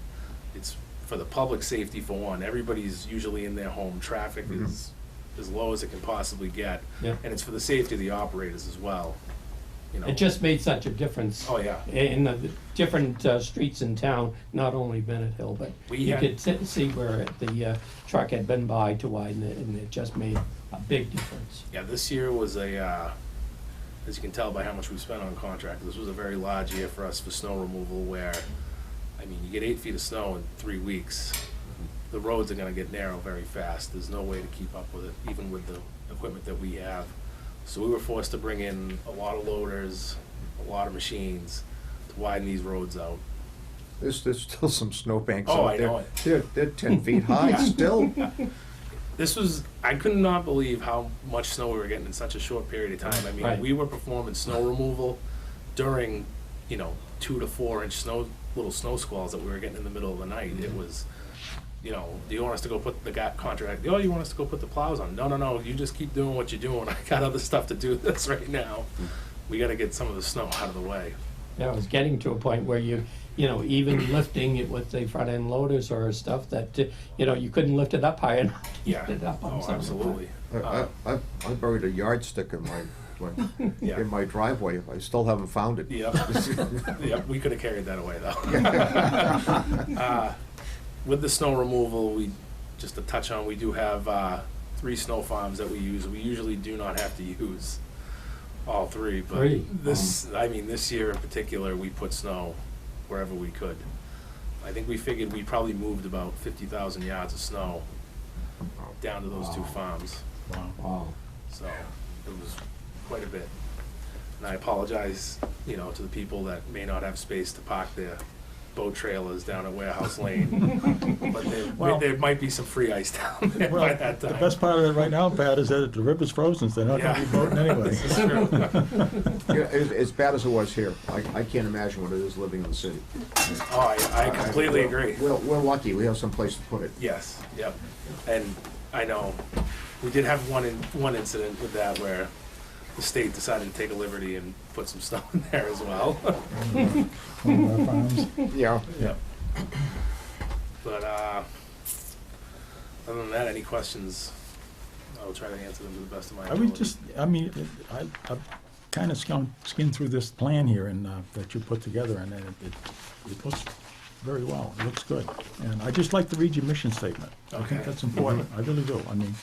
it's for the public safety for one. Everybody's usually in their home. Traffic is as low as it can possibly get. Yeah. And it's for the safety of the operators as well, you know. It just made such a difference. Oh, yeah. In the different streets in town, not only Bennett Hill, but you could see where the truck had been by to widen it, and it just made a big difference. Yeah, this year was as you can tell by how much we spent on contract, this was a very large year for us for snow removal, where, I mean, you get 8 feet of snow in 3 weeks. The roads are gonna get narrow very fast. There's no way to keep up with it, even with the equipment that we have. So we were forced to bring in a lot of loaders, a lot of machines to widen these roads out. There's still some snowbanks Oh, out I there. know it. They're 10 feet high Yeah. still. I could not believe how much snow we were getting in such a short period of time. I mean, Right. we were performing snow removal during, 2 to 4 inch little snow squalls that we were getting in the middle of the night. It was, do you want us to go put the contract, oh, you want us to go put the plows on? No, you just keep doing what you're doing. I got other stuff to do this right now. We gotta get some of the snow out of the way. Yeah, it was getting to a point where even lifting it with the front end loaders or stuff that, you couldn't lift it up high enough. to Yeah. lift it up on Oh, some of the absolutely. I buried a yardstick Yeah. in my driveway. I still haven't found it. Yep, we could have carried that away though. With the snow removal, just to touch on, we do have 3 snow farms that we use. We usually do not have to use all 3, but 3? this year in particular, we put snow wherever we could. I think we figured we probably moved about 50,000 yards of snow down to those 2 farms. Wow. So it was quite a bit. And I apologize, to the people that may not have space to park their boat trailers down at Warehouse Lane. But there might be some free ice down there by that time. The best part of it right now, Pat, is that the river's frozen, so they're not gonna be boating anyway. This is true. Yeah, as bad as it was here, I can't imagine what it is living in the city. Oh, I completely agree. We're lucky, we have some place to put it. Yes, yep. And I know, we did have one incident with that where the state decided to take a liberty and put some snow in there as well. One of our farms. Yeah. Yeah. But other than that, any questions? I'll try to answer them to the best of my I ability. would just, I mean, I've kind of skimmed through this plan here and, that you put together, and it looks very well. It looks good. And I just like to read your mission statement. I think Okay. that's important. I really do. I mean,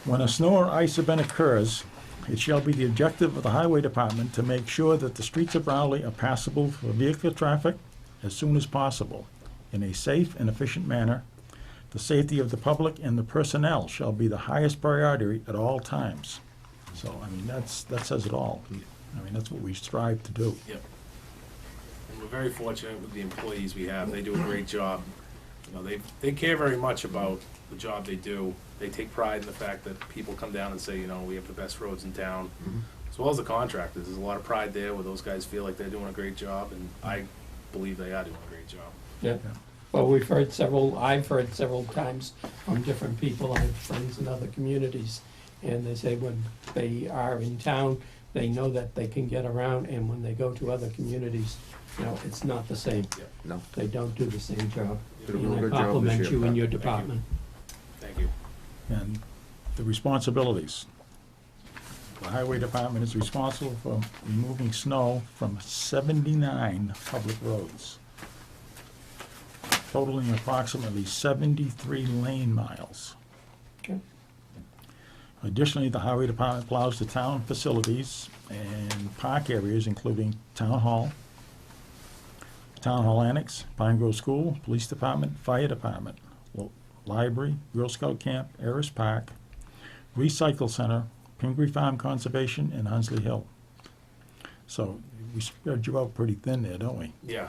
when a snow or ice event occurs, it shall be the objective of the highway department to make sure that the streets of Rowley are passable for vehicular traffic as soon as possible in a safe and efficient manner. The safety of the public and the personnel shall be the highest priority at all times. So, I mean, that says it all. I mean, that's what we strive to do. Yep. And we're very fortunate with the employees we have. They do a great job. You know, they care very much about the job they do. They take pride in the fact that people come down and say, you know, we have the best roads in town. As well as the contractors. There's a lot of pride there where those guys feel like they're doing a great job, and I believe they are doing a great job. Yeah. Well, I've heard several times from different people, I have friends in other communities, and they say when they are in town, they know that they can get around, and when they go to other communities, you know, it's not the same. No. They don't do the same job. Did a And real I good job this compliment year, you and Pat. your Thank you. department. Thank you. And the responsibilities. The highway department is responsible for removing snow from 79 public roads, totaling approximately 73 lane miles. Okay. Additionally, the highway department plows the town facilities and park areas, including town hall annex, Pine Grove School, police department, fire department, library, Girl Scout camp, Eris Park, recycle center, Pingree Farm Conservation, and Hunsley Hill. So we spread you out pretty thin there, don't we? Yeah.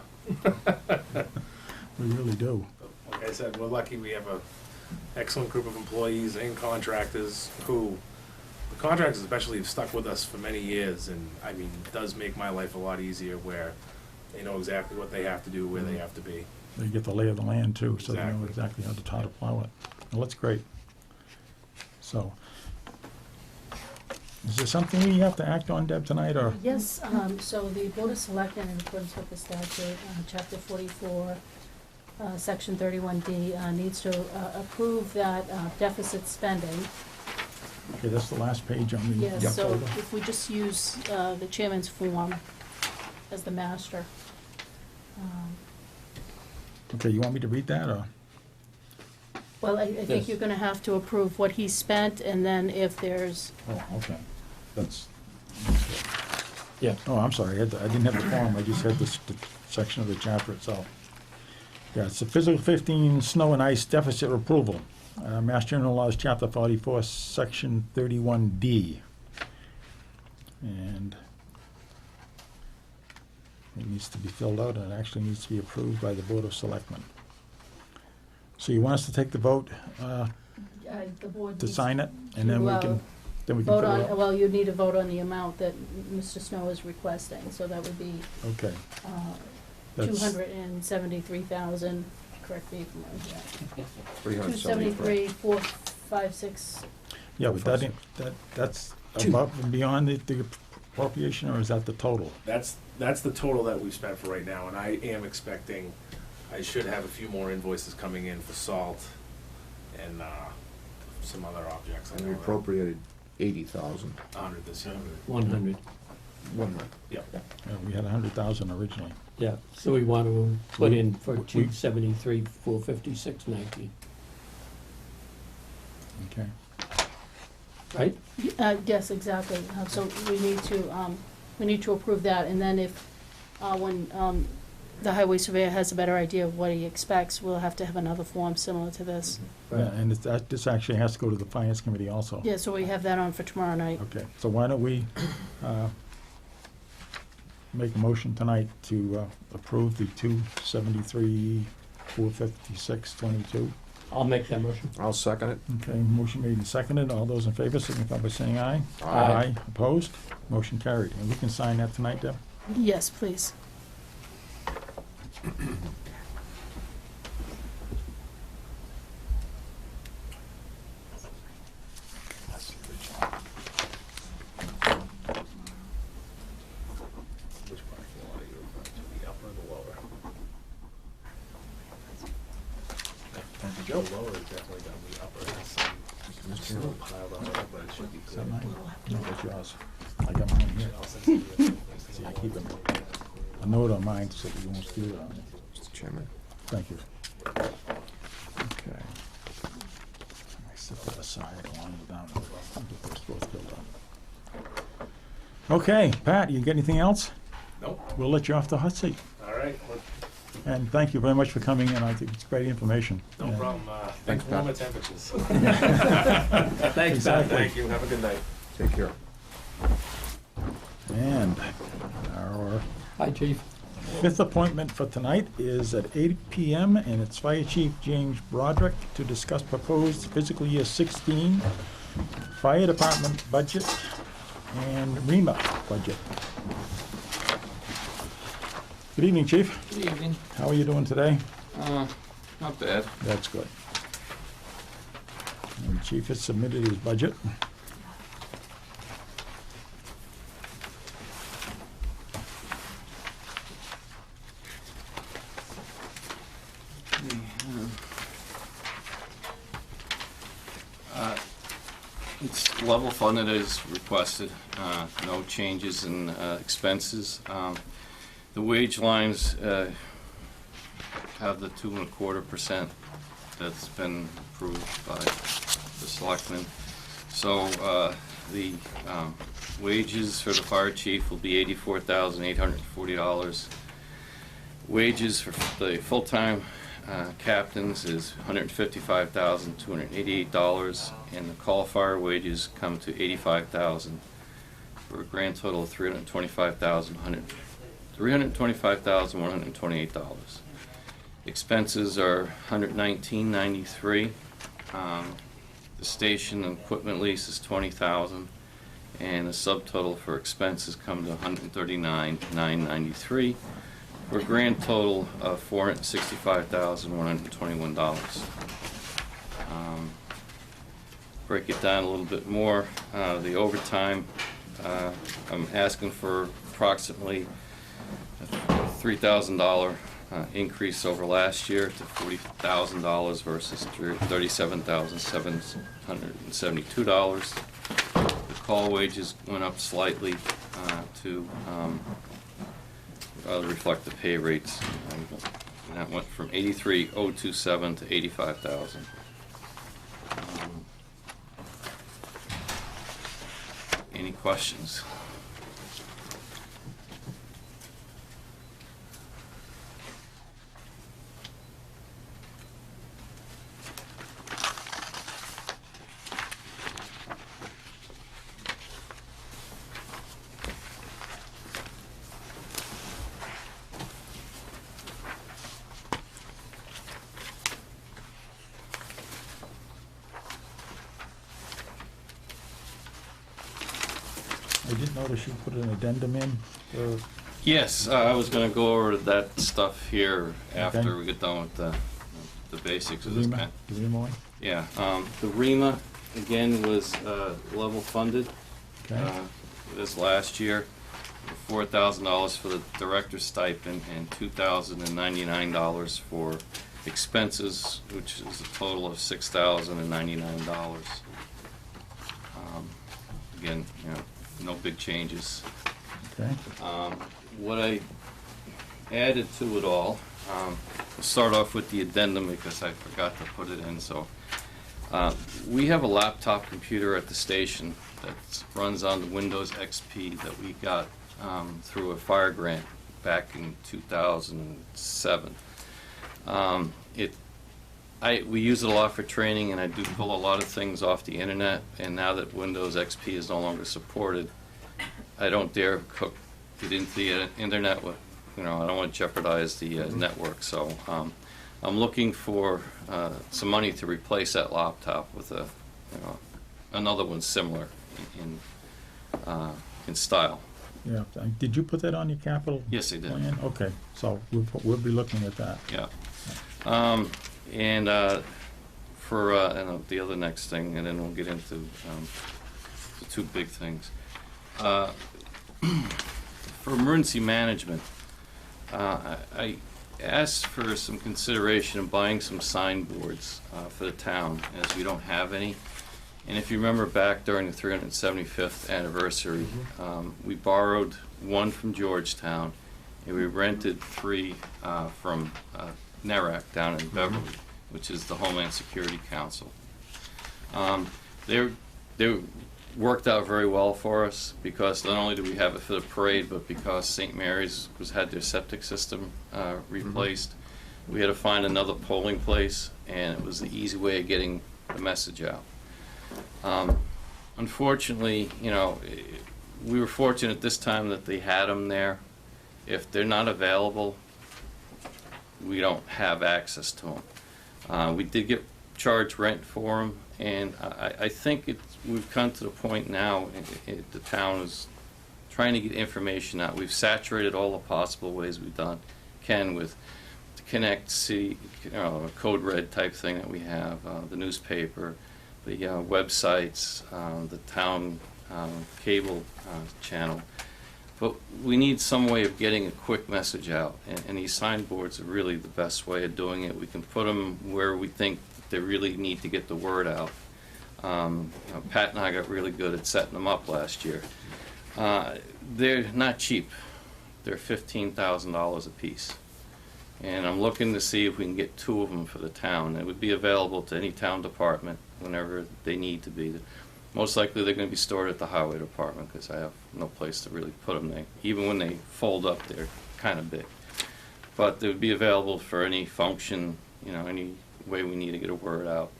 We really do. Like I said, we're lucky we have a excellent group of employees and contractors who, the contractors especially, have stuck with us for many years, and I mean, it does make my life a lot easier where they know exactly what they have to do, where they have to be. They get the lay of the land too, so they know Exactly. exactly how to plow it. Well, that's great. So, is there something we have to act on, Deb, tonight, or? Yes, so the Board of Selectmen, in accordance with the statute, Chapter 44, Section 31D, needs to approve that deficit spending. Okay, that's the last page on the Yes, so folder. if we just use the chairman's form as the master. Okay, you want me to read that, or? Well, I think Yes. you're gonna have to approve what he spent, and then if there's, Oh, okay. That's. Yeah. Oh, I'm sorry, I didn't have the form, I just had the section of the chapter itself. Yeah, it's the fiscal 15 snow and ice deficit approval. Mass General Laws, Chapter 44, Section 31D. And it needs to be filled out, and it actually needs to be approved by the Board of Selectmen. So you want us to take the vote the board to needs sign it, and then we to, can, then we can vote fill it on, out? well, you need to vote on the amount that Mr. Snow is requesting, so that would be Okay. uh, That's- 273,000, correct me if I'm wrong, yeah. 373. 273,456, Yeah, but that's above and beyond the appropriation, or is that the total? That's the total that we've spent for right now, and I am expecting, I should have a few more invoices coming in for salt and some other objects. I And know we that appropriated 80,000. 100 this year. 100. 100. Yep. We had 100,000 originally. Yeah, so we want to put in for 273,456.19, Okay. right? yes, exactly, so we need to approve that, and then if, when the highway surveyor has a better idea of what he expects, we'll have to have another form similar to this. Yeah, and this actually has to go to the Finance Committee also. Yeah, so we have that on for tomorrow night. Okay, so why don't we make a motion tonight to approve the 273,456.22. I'll make that motion. I'll second it. Okay, motion made and seconded. All those in favor signify by saying aye. Aye. Opposed? Motion carried. And we can sign that tonight, Deb? Yes, please. The lower is definitely gonna be upper, has some still piled up, but it should be Is good. that mine? No, that's yours. I got mine here. I'll send you the- See, I keep a note on mine so that you won't steal it on me. Mr. Chairman. Thank you. Okay. I set that aside along with down. I'll get those both filled up. Okay, Pat, you got anything else? Nope, We'll let you off the hot seat. all right, well, And thank you very much for coming in. I think it's great information. no And- problem, Thanks, Pat. warmer temperatures. Thanks, exactly. Thank you, have a good night. Take care. And our Hi, Chief. fifth appointment for tonight is at 8 PM, and it's Fire Chief James Broderick to discuss proposed fiscal year 16 Fire Department budget and REMA budget. Good evening, Chief. Good evening. How are you doing today? Not bad. That's good. And the Chief has submitted his budget. It's level funded as requested, no changes in expenses. The wage lines have the 2.25% that's been approved by the Selectmen. So the wages for the fire chief will be $84,840. Wages for the full-time captains is $155,288, and the call fire wages come to $85,000 for a grand total of $325,128. Expenses are $119.93. The station and equipment lease is $20,000, and the subtotal for expenses come to $139,993. For a grand total of $465,121. Break it down a little bit more. The overtime, I'm asking for approximately a $3,000 increase over last year to $40,000 versus $37,772. The call wages went up slightly to reflect the pay rates. And that went from 83,027 to 85,000. Any questions? I did notice you put an addendum in for, Yes, I was going to go over that stuff here after Okay. we get done with the basics of this. REMA, the REMA one. Yeah, the REMA, again, was level funded. Okay. This last year, $4,000 for the director's stipend and $2,099 for expenses, which is a total of $6,099. Again, no big changes. Okay. What I added to it all, we'll start off with the addendum because I forgot to put it in. So we have a laptop computer at the station that runs on the Windows XP that we got through a fire grant back in 2007. We use it a lot for training, and I do pull a lot of things off the internet. And now that Windows XP is no longer supported, I don't dare get into the internet with, I don't want to jeopardize the network. So I'm looking for some money to replace that laptop with another one similar in style. Yeah, did you put that on your capital Yes, I did. plan? Okay, so we'll be looking at that. Yeah. And for the other next thing, and then we'll get into the two big things. For emergency management, I asked for some consideration of buying some signboards for the town, as we don't have any. And if you remember back during the 375th anniversary, we borrowed one from Georgetown, and we rented 3 from NERAC down in Beverly, which is the Homeland Security Council. They worked out very well for us, because not only do we have it for the parade, but because St. Mary's had their septic system replaced. We had to find another polling place, and it was the easy way of getting the message out. Unfortunately, you know, we were fortunate this time that they had them there. If they're not available, we don't have access to them. We did get charged rent for them, and I think we've come to the point now, the town is trying to get information out. We've saturated all the possible ways we've can with the Connect City, a Code Red type thing that we have, the newspaper, the websites, the town cable channel. But we need some way of getting a quick message out, and these signboards are really the best way of doing it. We can put them where we think they really need to get the word out. Pat and I got really good at setting them up last year. They're not cheap. They're $15,000 a piece. And I'm looking to see if we can get 2 of them for the town. It would be available to any town department whenever they need to be. Most likely they're going to be stored at the highway department, because I have no place to really put them there. Even when they fold up, they're kind of big. But they would be available for any function, you know, any way we need to get a word out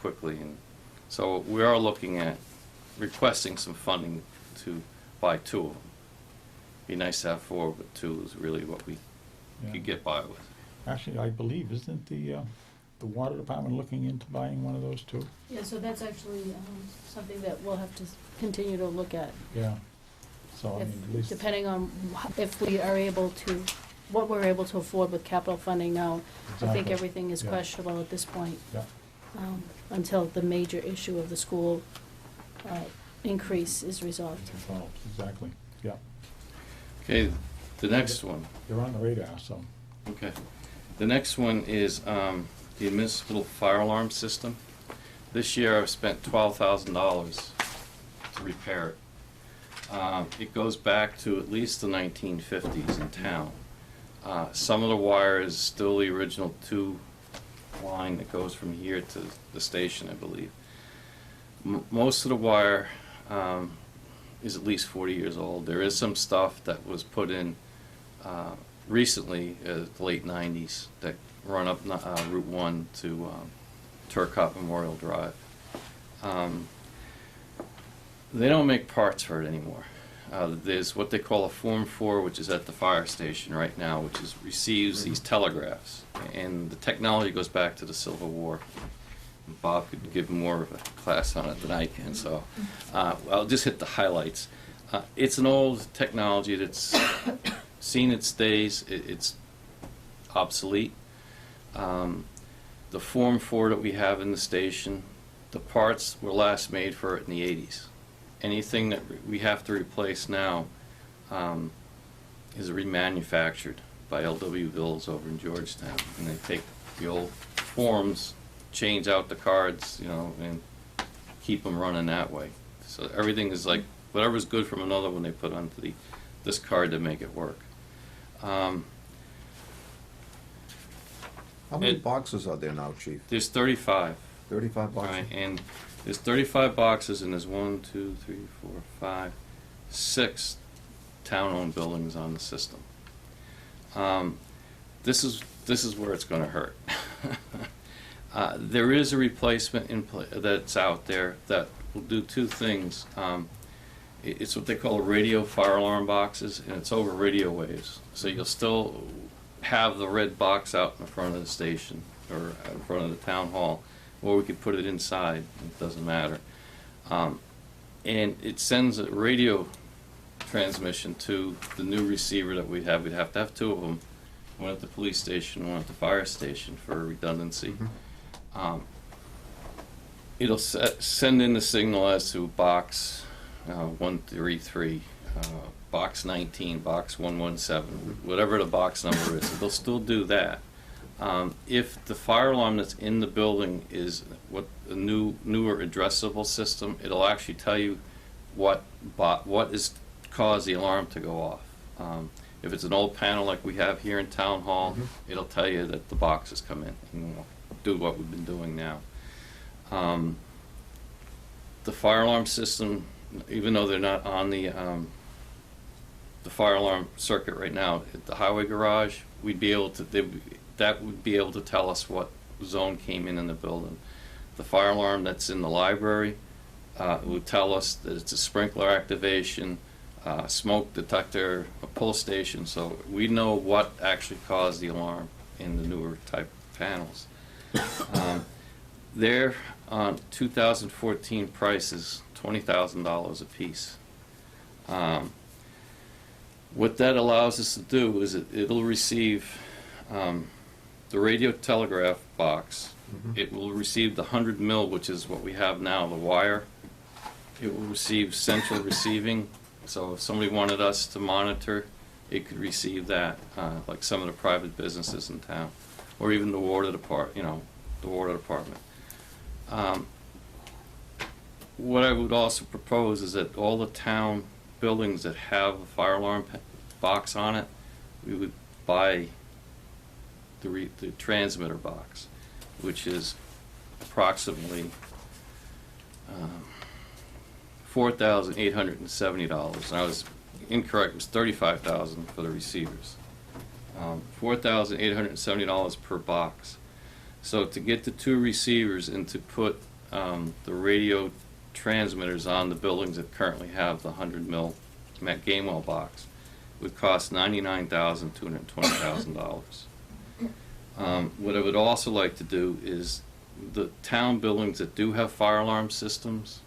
quickly. And so we are looking at requesting some funding to buy 2 of them. Be nice to have 4, but 2 is really what we could get by with. Actually, I believe, isn't the water department looking into buying one of those too? Yeah, so that's actually something that we'll have to continue to look at. Yeah. So, I If- mean, at least. Depending on if we are able to, what we're able to afford with capital funding now. I think Exactly. everything is Yeah. questionable at this point, Yeah. until the major issue of the school increase is resolved. Involved, exactly, yeah. Okay, the next one. You're on the radar, so. Okay. The next one is the municipal fire alarm system. This year I've spent $12,000 to repair it. It goes back to at least the 1950s in town. Some of the wire is still the original 2 line that goes from here to the station, I believe. Most of the wire is at least 40 years old. There is some stuff that was put in recently, the late 90s, that run up Route 1 to Turcotte Memorial Drive. They don't make parts for it anymore. There's what they call a Form 4, which is at the fire station right now, which receives these telegraphs. And the technology goes back to the Civil War. Bob could give more of a class on it than I can, so I'll just hit the highlights. It's an old technology that's seen its days. It's obsolete. The Form 4 that we have in the station, the parts were last made for it in the 80s. Anything that we have to replace now is remanufactured by L.W. Bills over in Georgetown, and they take the old forms, change out the cards, you know, and keep them running that way. So everything is like whatever's good from another one they put onto this card to make it work. How many boxes are there now, Chief? There's 35. 35 boxes? Right, and there's 35 boxes, and there's 1, 2, 3, 4, 5, 6 town-owned buildings on the system. This is where it's going to hurt. There is a replacement that's out there that will do 2 things. It's what they call radio fire alarm boxes, and it's over radio waves. So you'll still have the red box out in front of the station or in front of the town hall, or we could put it inside. It doesn't matter. And it sends a radio transmission to the new receiver that we'd have. We'd have to have 2 of them, one at the police station, one at the fire station for redundancy. It'll send in the signal as to box 133 box 19, box 117, whatever the box number is, they'll still do that. If the fire alarm that's in the building is what a newer addressable system, it'll actually tell you what is caused the alarm to go off. If it's an old panel like we have here in Town Hall, it'll tell you that the box has come in and we'll do what we've been doing now. The fire alarm system, even though they're not on the fire alarm circuit right now at the highway garage, we'd be able to, that would be able to tell us what zone came in the building. The fire alarm that's in the library would tell us that it's a sprinkler activation, smoke detector, a pull station, so we know what actually caused the alarm in the newer type panels. Their 2014 price is $20,000 a piece. What that allows us to do is it'll receive the radio telegraph box. It will receive the 100 mil, which is what we have now, the wire. It will receive central receiving, so if somebody wanted us to monitor, it could receive that, like some of the private businesses in town, or even the water department, the water department. What I would also propose is that all the town buildings that have a fire alarm box on it, we would buy the transmitter box, which is approximately $4,870. And I was incorrect, it was $35,000 for the receivers. $4,870 per box. So to get the 2 receivers and to put the radio transmitters on the buildings that currently have the 100 mil Gamewell box would cost $99,000 to $220,000. What I would also like to do is the town buildings that do have fire alarm systems,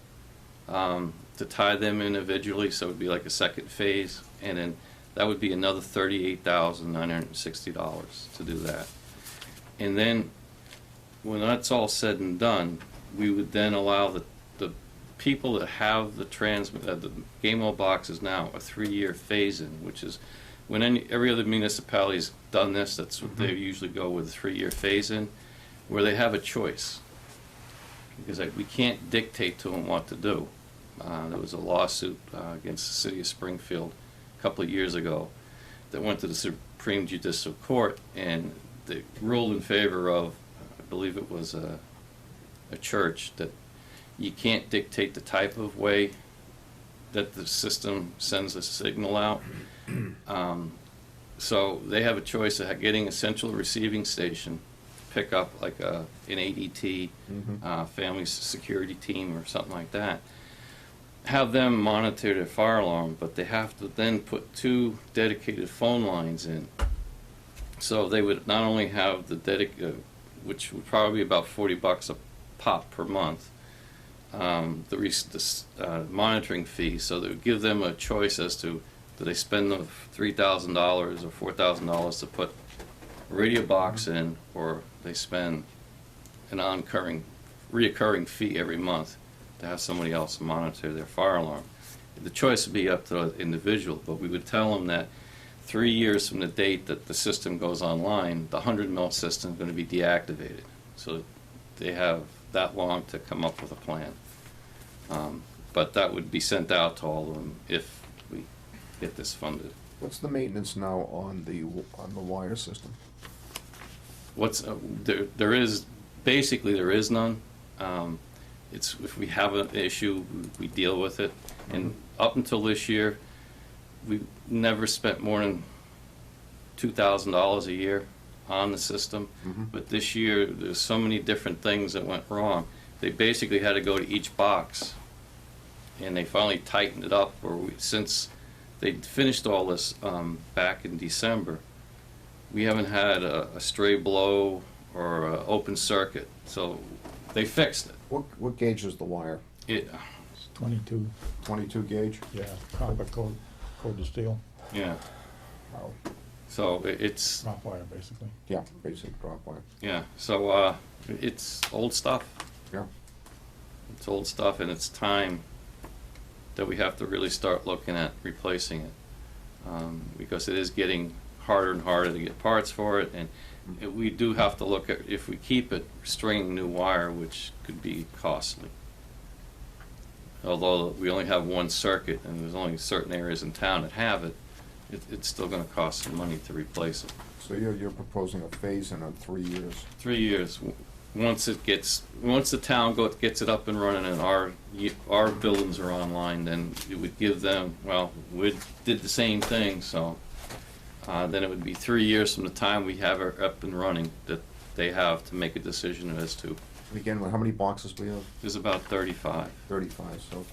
to tie them individually, so it would be like a second phase, and then that would be another $38,960 to do that. And then when that's all said and done, we would then allow the people that have the Gamewell boxes now a 3-year phase-in, which is when every other municipality's done this, that's what they usually go with, a 3-year phase-in, where they have a choice. Because we can't dictate to them what to do. There was a lawsuit against the city of Springfield a couple of years ago that went to the Supreme Judicial Court, and they ruled in favor of, I believe it was a church, that you can't dictate the type of way that the system sends a signal out. So they have a choice of getting a central receiving station, pick up like an ADT, family security team or something like that, have them monitor their fire alarm, but they have to then put 2 dedicated phone lines in. So they would not only have the which would probably be about $40 a pop per month, the monitoring fee, so they would give them a choice as to do they spend the $3,000 or $4,000 to put a radio box in, or they spend an reoccurring fee every month to have somebody else monitor their fire alarm. The choice would be up to the individual, but we would tell them that 3 years from the date that the system goes online, the 100 mil system is going to be deactivated. So they have that long to come up with a plan. But that would be sent out to all of them if we get this funded. What's the maintenance now on the wire system? There is none. It's if we have an issue, we deal with it. And up until this year, we never spent more than $2,000 a year on the system. But this year, there's so many different things that went wrong. They basically had to go to each box, and they finally tightened it up. Since they finished all this back in December, we haven't had a stray blow or an open circuit. So they fixed it. What gauge is the wire? It's 22. 22 gauge? Yeah, copper coated steel, Yeah. Wow. So it's drop wire, basically. Yeah, basic drop wire. yeah. So it's old stuff. Yeah. It's old stuff, and it's time that we have to really start looking at replacing it. Because it is getting harder and harder to get parts for it, and we do have to look at, if we keep it, stringing new wire, which could be costly. Although we only have one circuit, and there's only certain areas in town that have it, it's still gonna cost some money to replace it. So you're proposing a phase in on 3 years? 3 years. Once the town gets it up and running and our buildings are online, then it would give them, well, we did the same thing, so then it would be 3 years from the time we have it up and running that they have to make a decision as to. Again, how many boxes we have? There's about 35. 35, so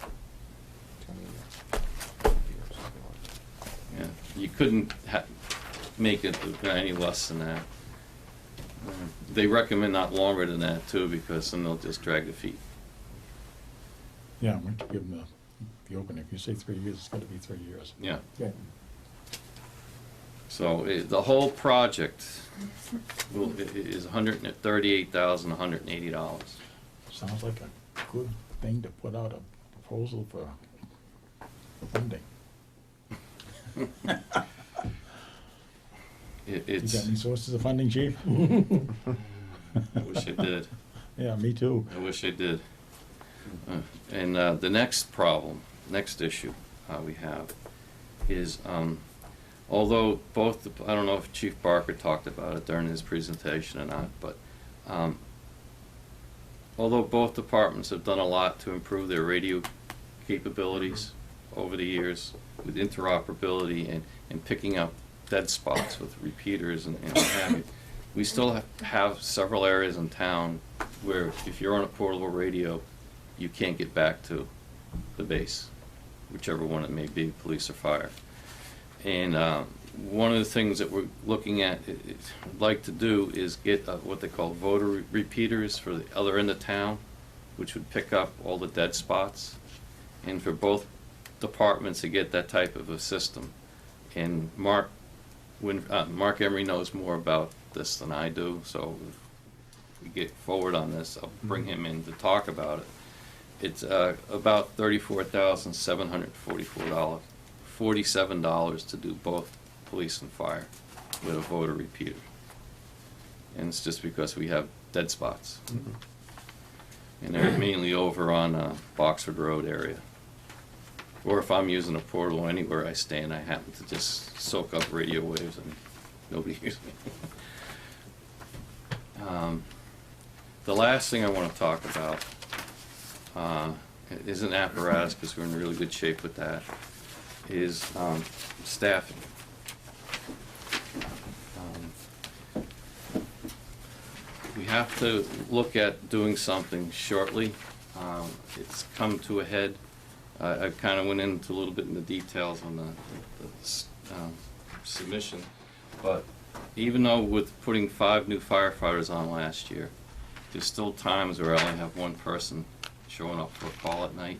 10 years. Yeah, you couldn't make it any less than that. They recommend not longer than that too, because then they'll just drag the feet. Yeah, we have to give them the opening. If you say 3 years, it's gotta be 3 years. Yeah. Okay. So the whole project is $138,180. Sounds like a good thing to put out a proposal for funding. You It's. got any sources of funding, Chief? I wish I did. Yeah, me too. I wish I did. And the next issue we have is, although I don't know if Chief Barker talked about it during his presentation or not, but although both departments have done a lot to improve their radio capabilities over the years with interoperability and picking up dead spots with repeaters and what have you, we still have several areas in town where if you're on a portable radio, you can't get back to the base, whichever one it may be, police or fire. And one of the things that we're looking at, would like to do, is get what they call voter repeaters for the other end of town, which would pick up all the dead spots, and for both departments to get that type of a system. And Mark Emery knows more about this than I do, so if we get forward on this, I'll bring him in to talk about it. It's about $47 to do both police and fire with a voter repeater. And it's just because we have dead spots. And they're mainly over on Boxford Road area. Or if I'm using a portable anywhere I stand, I happen to just soak up radio waves and nobody hears me. The last thing I want to talk about is an apparatus, because we're in really good shape with that, is staffing. We have to look at doing something shortly. It's come to a head. I kind of went into a little bit in the details on the submission, but even though with putting 5 new firefighters on last year, there's still times where I only have one person showing up for a call at night.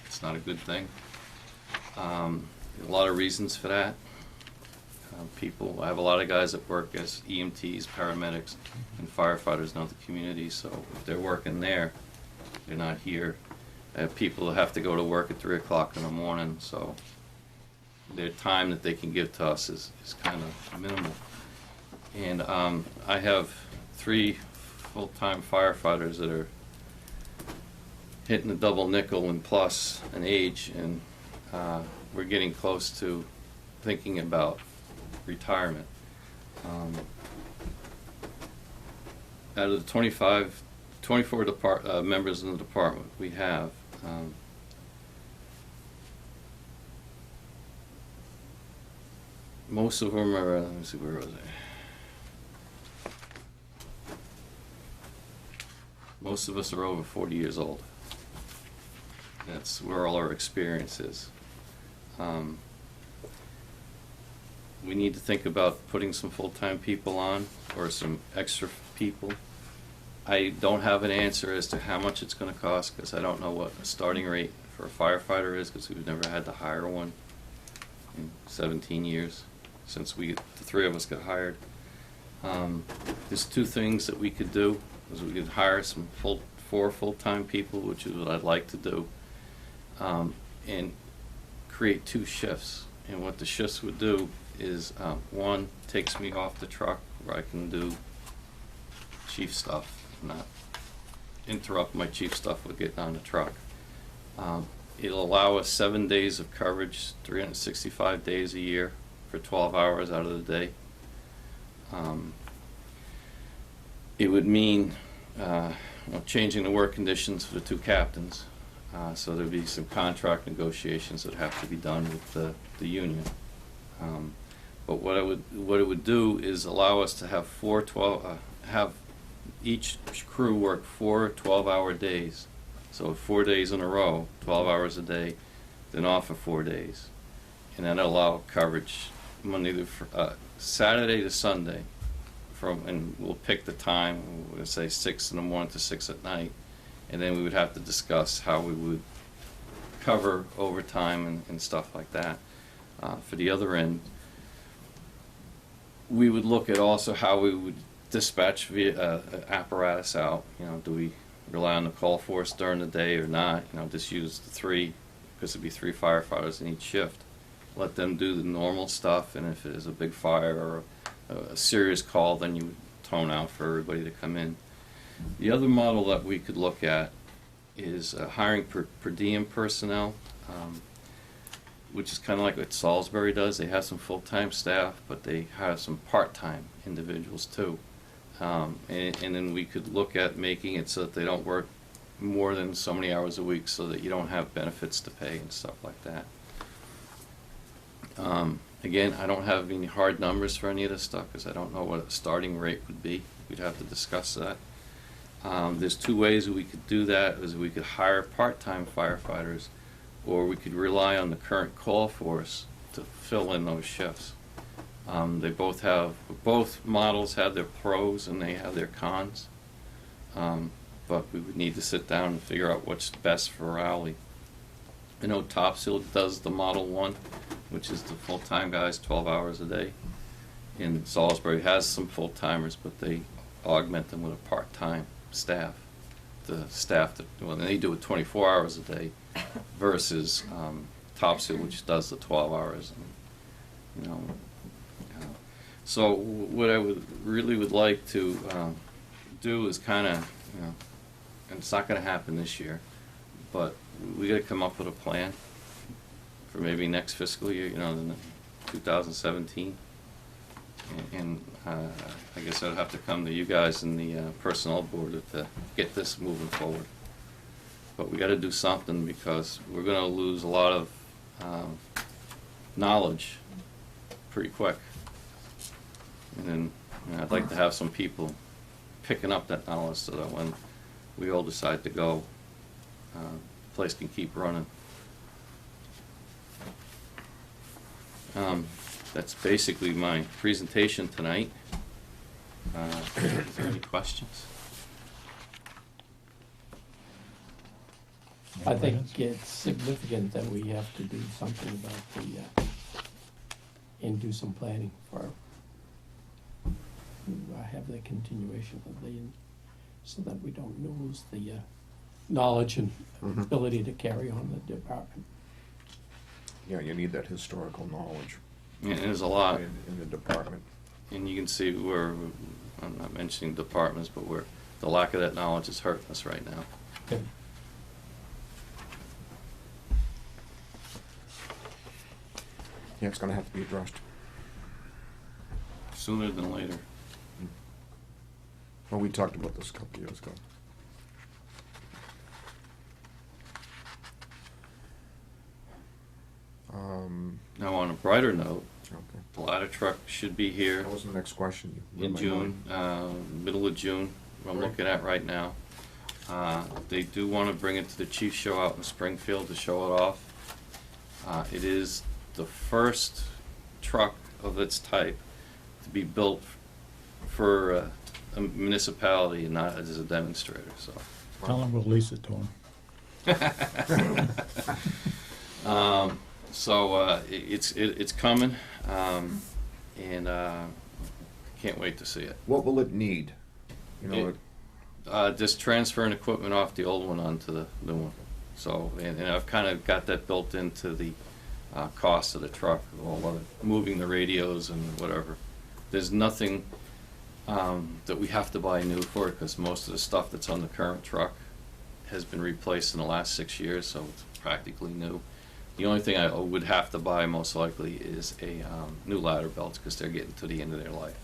It's not a good thing. A lot of reasons for that. I have a lot of guys that work as EMTs, paramedics, and firefighters in other communities, so if they're working there, they're not here. I have people that have to go to work at 3 o'clock in the morning, so their time that they can give to us is kind of minimal. And I have 3 full-time firefighters that are hitting the double nickel and plus in age, and we're getting close to thinking about retirement. Out of the 24 members in the department we have, most of them are, let me see, where was I? Most of us are over 40 years old. That's where all our experience is. We need to think about putting some full-time people on, or some extra people. I don't have an answer as to how much it's going to cost, because I don't know what a starting rate for a firefighter is, because we've never had to hire one in 17 years since the 3 of us got hired. There's 2 things that we could do. Is we could hire 4 full-time people, which is what I'd like to do. And create 2 shifts. And what the shifts would do is, one takes me off the truck where I can do chief stuff, not interrupt my chief stuff with getting on the truck. It'll allow us 7 days of coverage, 365 days a year for 12 hours out of the day. It would mean changing the work conditions for the 2 captains. So there'd be some contract negotiations that have to be done with the union. But what it would do is allow us to have have each crew work 4 12-hour days. So 4 days in a row, 12 hours a day, then off for 4 days. And then allow coverage Saturday to Sunday, and we'll pick the time, we'll say 6 in the morning to 6 at night. And then we would have to discuss how we would cover overtime and stuff like that. For the other end, we would look at also how we would dispatch apparatus out. Do we rely on the call force during the day or not? Just use the 3, because it'd be 3 firefighters in each shift. Let them do the normal stuff, and if it is a big fire or a serious call, then you would tone out for everybody to come in. The other model that we could look at is hiring per diem personnel, which is kind of like what Salisbury does. They have some full-time staff, but they have some part-time individuals too. And then we could look at making it so that they don't work more than so many hours a week, so that you don't have benefits to pay and stuff like that. Again, I don't have any hard numbers for any of this stuff because I don't know what a starting rate would be. We'd have to discuss that. There's 2 ways that we could do that. Is we could hire part-time firefighters, or we could rely on the current call force to fill in those shifts. Both models have their pros and they have their cons, but we would need to sit down and figure out what's best for Rowley. I know Topsail does the Model 1, which is the full-time guys, 12 hours a day. And Salisbury has some full-timers, but they augment them with a part-time staff. The staff they do it 24 hours a day versus Topsail, which does the 12 hours. So what I would like to do is kind of, and it's not going to happen this year, but we got to come up with a plan for maybe next fiscal year, 2017. And I guess I'd have to come to you guys in the personnel board to get this moving forward. But we got to do something because we're going to lose a lot of knowledge pretty quick. And then I'd like to have some people picking up that knowledge so that when we all decide to go, the place can keep running. That's basically my presentation tonight. Is there any questions? I think it's significant that we have to do something about and do some planning for, have the continuation of so that we don't lose the knowledge and ability to carry on the department. Yeah, you need that historical knowledge Yeah, there's a lot. in the department. And you can see where, I'm not mentioning departments, but where the lack of that knowledge is hurting us right now. Okay. Yeah, it's gonna have to be addressed. Sooner than later. Well, we talked about this a couple years ago. Now, on a brighter note, Okay. the ladder truck should be here That was the next question. You in read my mind. June, middle of June, I'm Right. looking at right now. They do want to bring it to the Chief Show out in Springfield to show it off. It is the first truck of its type to be built for a municipality and not as a demonstrator, so. Tell them we'll lease it to them. It's coming, and can't wait to see it. What will it need? You know, Just transferring equipment off the old one onto the new one. So, and I've kind of got that built into the cost of the truck, all of it, moving the radios and whatever. There's nothing that we have to buy new for it, because most of the stuff that's on the current truck has been replaced in the last 6 years, so it's practically new. The only thing I would have to buy most likely is a new ladder belts, because they're getting to the end of their life,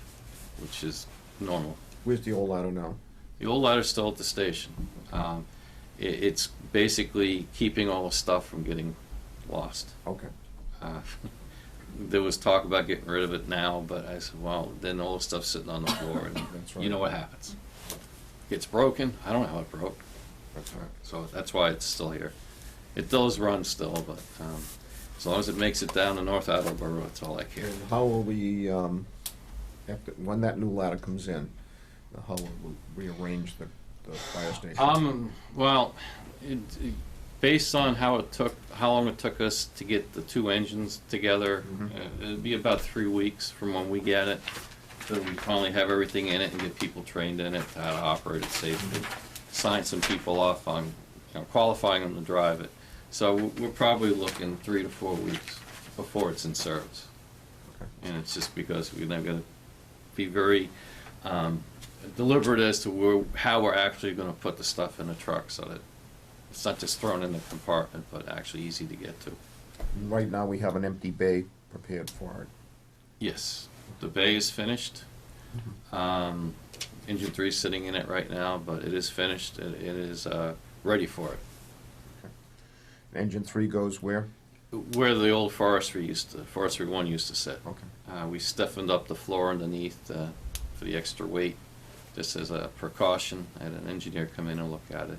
which is normal. Where's the old ladder now? The old ladder's still at the station. It's basically keeping all the stuff from getting lost. Okay. There was talk about getting rid of it now, but I said, well, then all the stuff's sitting on the floor, and That's right. you know what happens. Gets broken. I don't know how it broke, That's right. so that's why it's still here. It does run still, but as long as it makes it down to North Attleboro, that's all I care. And how will we, after, when that new ladder comes in, how will we rearrange the fire station? Well, based on how long it took us to get the two engines together, it'd be about 3 weeks from when we get it, so we finally have everything in it and get people trained in it, how to operate it safely, sign some people off on, qualifying them to drive it. So we're probably looking 3 to 4 weeks before it's in service. Okay. And it's just because we're not gonna be very deliberate as to how we're actually gonna put the stuff in the truck, so that it's not just thrown in the compartment, but actually easy to get to. Right now, we have an empty bay prepared for it. Yes, the bay is finished. Engine 3 is sitting in it right now, but it is finished. It is ready for it. Engine 3 goes where? Where the old forestry 1 used to sit. Okay. We stiffened up the floor underneath for the extra weight, just as a precaution. I had an engineer come in and look at it.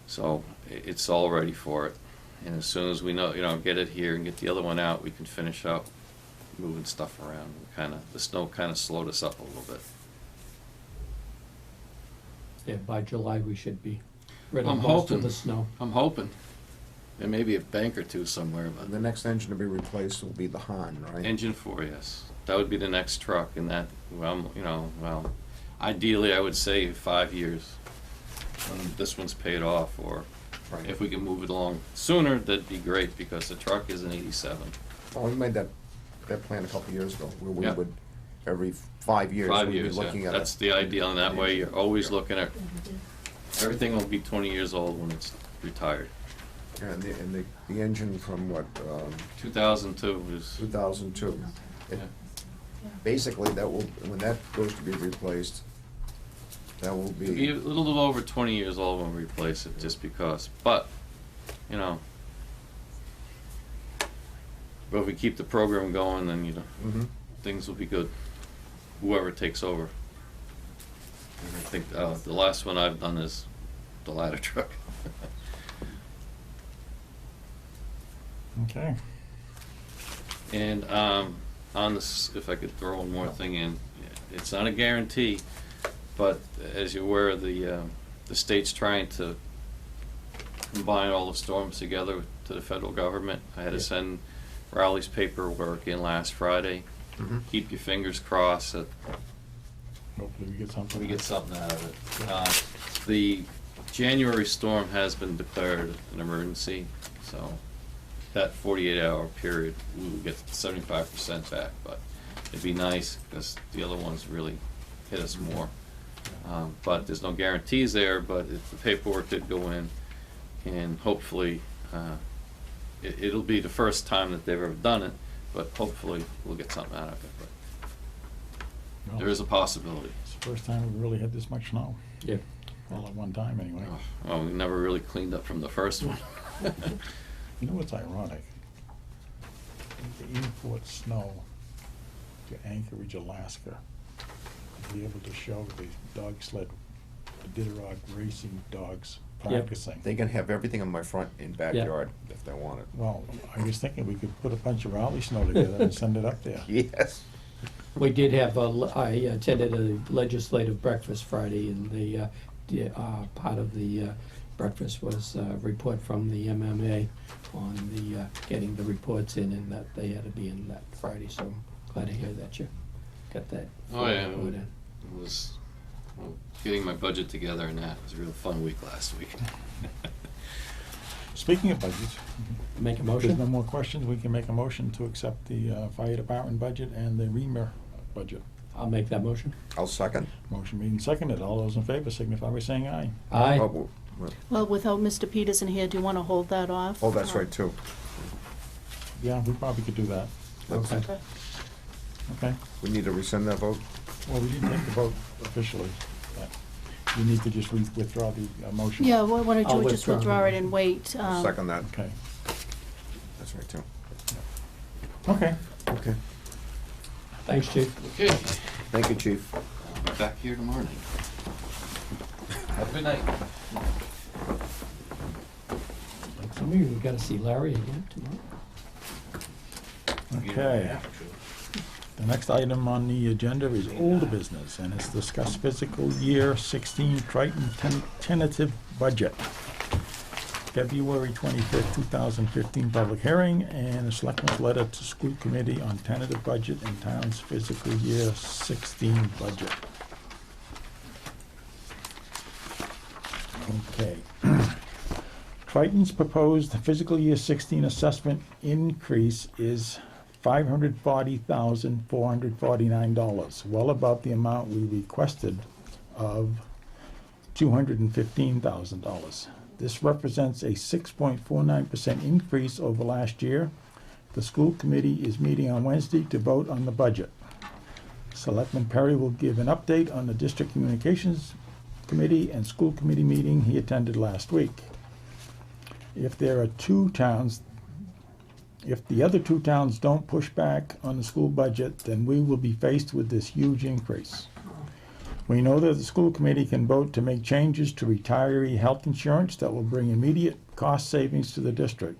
So it's all ready for it. And as soon as we know, get it here and get the other one out, we can finish up moving stuff around. The snow kind of slowed us up a little bit. Yeah, by July, we should be rid I'm of most hoping. of the snow. I'm hoping. There may be a bank or two somewhere, but The next engine to be replaced will be the Han, right? engine 4, yes. That would be the next truck, and that, well, ideally, I would say 5 years when this one's paid off, or Right. if we can move it along sooner, that'd be great, because the truck is an 87. Well, we made that plan a couple of years ago, where we Yeah. would, every 5 years, 5 we'd be years, looking yeah. at That's it. the ideal, and that way you're always Yeah. looking at, everything will be 20 years old when it's retired. And the engine from what, 2002 is, 2002. It- yeah. Basically, when that goes to be replaced, that will It'll be a be, little over 20 years old when we replace it, just because. But if we keep the program going, then Mhm. things will be good. Whoever takes over. And I think the last one I've done is the ladder truck. Okay. And on this, if I could throw one more thing in, it's not a guarantee, but as you're aware, the state's trying to combine all the storms together to the federal government. I had to send Rowley's paperwork in last Friday. Mhm. Keep your fingers crossed that Hopefully we get something. we get something out of it. The January storm has been declared an emergency, so that 48-hour period, we will get 75% back, but it'd be nice, because the other ones really hit us more. But there's no guarantees there, but if the paperwork did go in, and hopefully, it'll be the first time that they've ever done it, but hopefully we'll get something out of it. But there is a possibility. It's the first time we've really had this much snow. Yeah. All at one time, anyway. Well, we never really cleaned up from the first one. You know what's ironic? The import snow to Anchorage, Alaska, to be able to show the dog sled, Iditarod racing dogs practicing. they can have everything in my front and backyard if they want it. Well, I was thinking we could put a bunch of Raleigh snow together and send it up there. Yes. We did have, I attended a legislative breakfast Friday, and part of the breakfast was a report from the MMA on the, getting the reports in, and that they had to be in that Friday, so I'm glad to hear that you got that. Oh, yeah. report in. It was getting my budget together, and that was a real fun week last week. Speaking of budgets, Make a if there's motion? no more questions, we can make a motion to accept the fire department budget and the REMER budget. I'll make that motion. I'll second. Motion made and seconded. All those in favor signify by saying aye. Aye. Oh, Well, without Mr. Peterson here, do you want to hold that off? oh, that's right, too. Yeah, we probably could do that. Okay. Okay. Okay. We need to rescind that vote? Well, we didn't take the vote officially, but you need to just withdraw the motion. Yeah, why don't I'll you just withdraw. withdraw it and wait? Second that. Okay. That's right, too. Okay. Okay. Thanks, Chief. Okay, Thank you, Chief. I'll be back here tomorrow night. Have a good night. So maybe we gotta see Larry again tomorrow. Okay. The next item on the agenda is older business, and it's discuss fiscal year 16 Triton tentative budget. February 25th, 2015 public hearing, and a selectmen's letter to school committee on tentative budget and town's fiscal year 16 budget. Okay. Triton's proposed fiscal year 16 assessment increase is $540,449, well above the amount we requested of $215,000. This represents a 6.49% increase over last year. The school committee is meeting on Wednesday to vote on the budget. Selectman Perry will give an update on the district communications committee and school committee meeting he attended last week. If the other two towns don't push back on the school budget, then we will be faced with this huge increase. We know that the school committee can vote to make changes to retiree health insurance that will bring immediate cost savings to the district.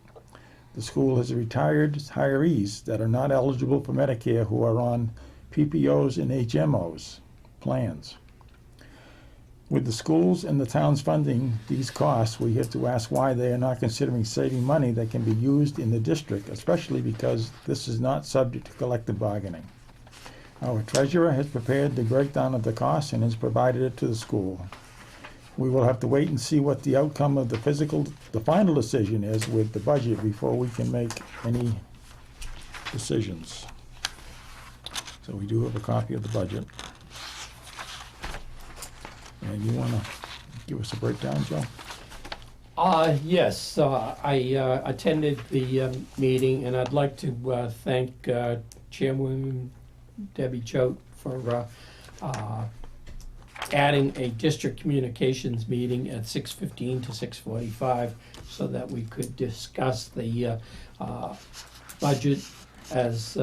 The school has retired retirees that are not eligible for Medicare who are on PPOs and HMOs plans. With the schools and the towns funding these costs, we have to ask why they are not considering saving money that can be used in the district, especially because this is not subject to collective bargaining. Our treasurer has prepared the breakdown of the costs and has provided it to the school. We will have to wait and see what the outcome of the final decision is with the budget before we can make any decisions. So we do have a copy of the budget. And you want to give us a breakdown, Joe? Yes, I attended the meeting, and I'd like to thank Chairwoman Debbie Choate for adding a district communications meeting at 6:15 to 6:45 so that we could discuss the budget as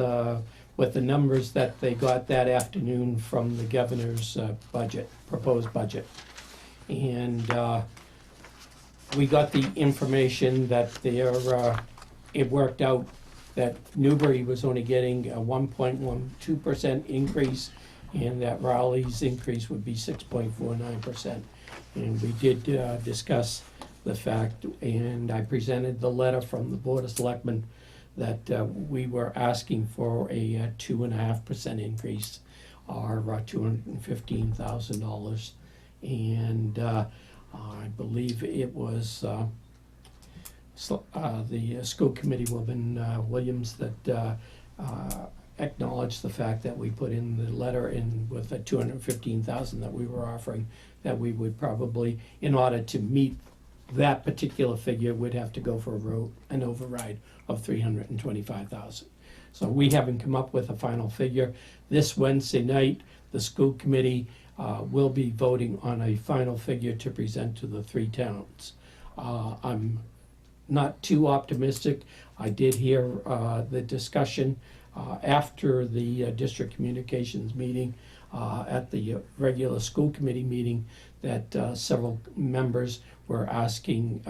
with the numbers that they got that afternoon from the governor's proposed budget. And we got the information that it worked out that Newbury was only getting a 1.12% increase, and that Raleigh's increase would be 6.49%. And we did discuss the fact, and I presented the letter from the Board of Selectmen that we were asking for a 2.5% increase, or $215,000. And I believe it was the school committee woman, Williams, that acknowledged the fact that we put in the letter in with the $215,000 that we were offering, that we would probably, in order to meet that particular figure, would have to go for an override of $325,000. So we haven't come up with a final figure. This Wednesday night, the school committee will be voting on a final figure to present to the three towns. I'm not too optimistic. I did hear the discussion after the district communications meeting at the regular school committee meeting that several members were asking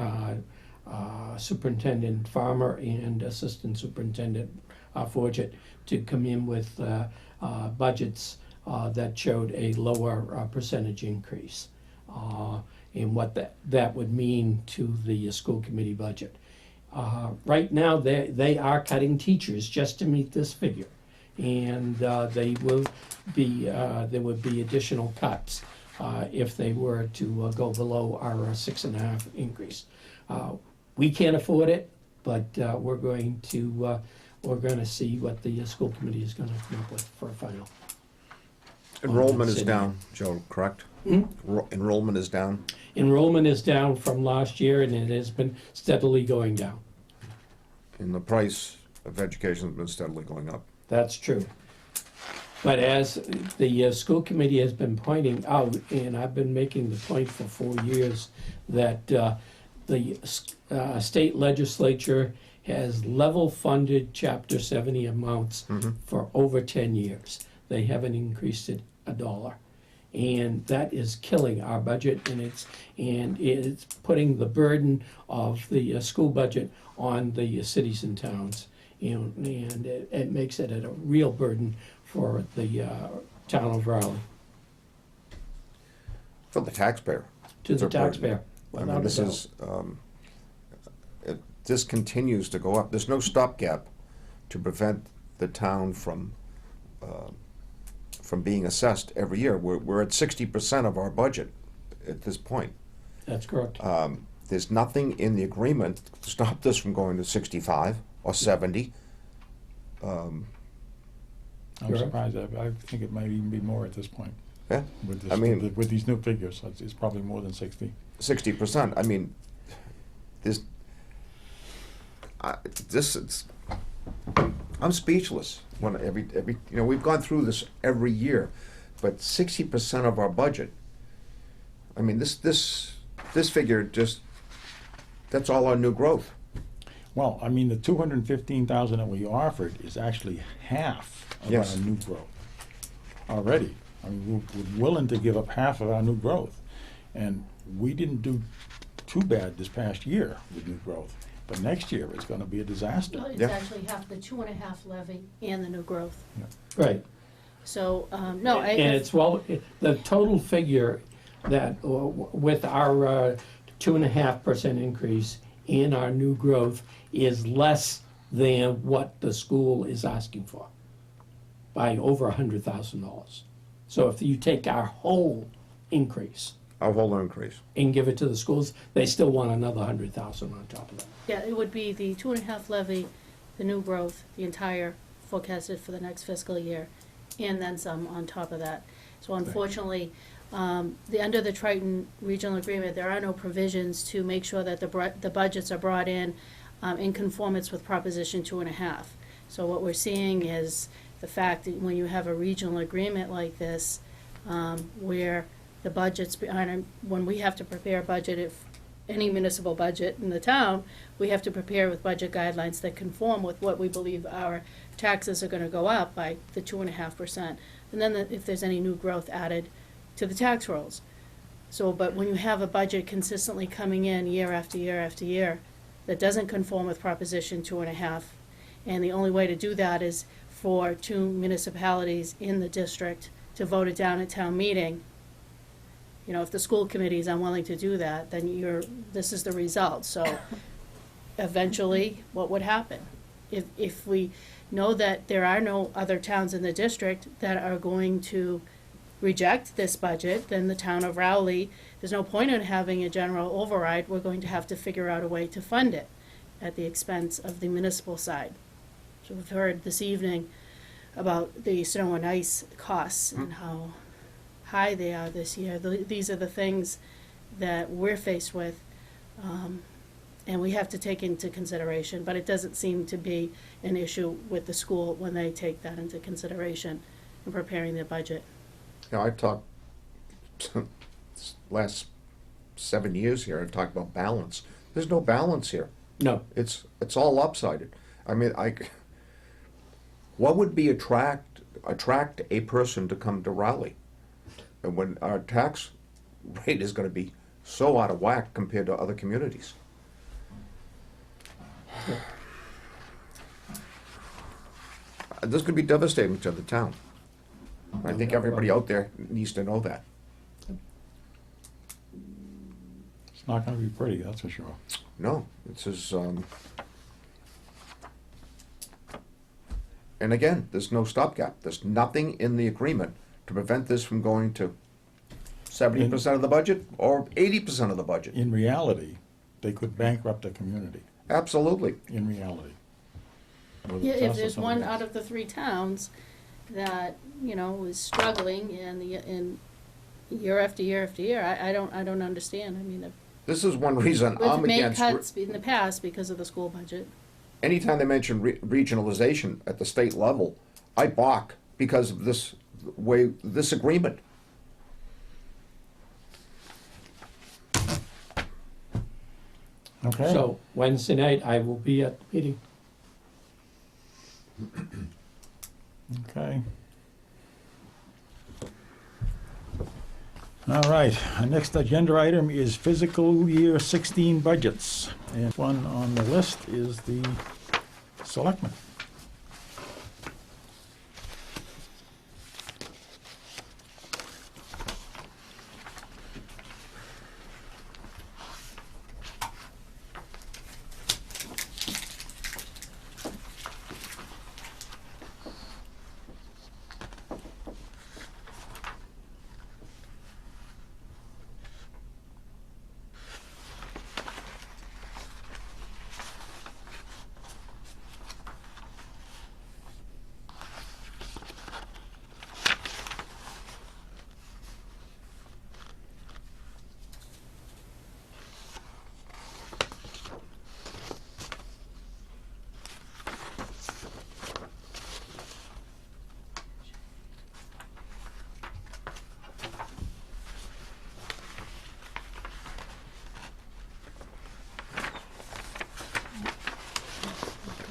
Superintendent Farmer and Assistant Superintendent Forget to come in with budgets that showed a lower percentage increase, and what that would mean to the school committee budget. Right now, they are cutting teachers just to meet this figure, and there would be additional cuts if they were to go below our 6.5 increase. we can't afford it, but we're going to see what the school committee is gonna come up with for a final. Enrollment is City. down, Joe, correct? Hmm? Enrollment is down. Enrollment is down from last year, and it has been steadily going down. And the price of education has been steadily going up. That's true. But as the school committee has been pointing out, and I've been making the point for 4 years, that the state legislature has level funded Chapter 70 amounts for over 10 years. They haven't increased it $1. And that is killing our budget, and it's putting the burden of the school budget on the cities and towns. And it makes it a real burden for the town of Raleigh, For the taxpayer. to It's the a burden. taxpayer. I mean, without a this doubt. is, this continues to go up. There's no stopgap to prevent the town from being assessed every year. We're at 60% of our budget at this point. That's correct. There's nothing in the agreement to stop this from going to 65 or 70. I'm You're right. surprised. I think it might even be more at this point. Yeah, With this, I mean- with these new figures, it's probably more than 60. 60%. I mean, this, it's, I'm speechless when every, we've gone through this every year, but 60% of our budget, I mean, this figure just, that's all our new growth. Well, I mean, the 215,000 that we offered is actually half of Yes. our new growth already. I mean, we're willing to give up half of our new growth. And we didn't do too bad this past year with new growth. But next year, it's gonna be a disaster. Well, it's Yeah. actually half the 2.5 levy and the new growth. Right. So, no, And it's, the total figure that, with our 2.5% increase in our new growth is less than what the school is asking for by over $100,000. So if you take our whole increase Our whole increase. and give it to the schools, they still want another 100,000 on top of that. yeah, it would be the 2.5 levy, the new growth, the entire forecasted for the next fiscal year, and then some on top of that. So unfortunately, under the Triton Regional Agreement, there are no provisions to make sure that the budgets are brought in conformance with Proposition 2.5. So what we're seeing is the fact that when you have a regional agreement like this, where the budgets behind, when we have to prepare a budget, if any municipal budget in the town, we have to prepare with budget guidelines that conform with what we believe our taxes are gonna go up by the 2.5%. And then if there's any new growth added to the tax rolls. So, but when you have a budget consistently coming in year after year after year, that doesn't conform with Proposition 2.5, and the only way to do that is for 2 municipalities in the district to vote it down at town meeting. You know, if the school committee is unwilling to do that, then this is the result. So eventually, what would happen? If we know that there are no other towns in the district that are going to reject this budget, then the town of Rowley, there's no point in having a general override. We're going to have to figure out a way to fund it at the expense of the municipal side. So we've heard this evening about the snow and ice costs and how high they are this year. These are the things that we're faced with, and we have to take into consideration, but it doesn't seem to be an issue with the school when they take that into consideration in preparing their budget. You know, I talked, last 7 years here, I talked about balance. There's no balance here. No, It's all lopsided. I mean, what would be attract a person to come to Raleigh? And when our tax rate is gonna be so out of whack compared to other communities. This could be devastating to the town. I think everybody out there needs to know that. It's not gonna be pretty, that's for sure. No, this is, and again, there's no stopgap. There's nothing in the agreement to prevent this from going to 70% of the budget or 80% of the budget. In reality, they could bankrupt a community Absolutely. in reality. Whether Yeah, it's if us or there's one somebody else. out of the 3 towns that, you know, is struggling and year after year after year, I don't understand. I mean, This is one reason we've I'm made against, cuts in the past because of the school budget. anytime they mention regionalization at the state level, I balk because of this agreement. Okay. So Wednesday night, I will be at the meeting. Okay. All right, our next agenda item is fiscal year 16 budgets. And one on the list is the Selectmen.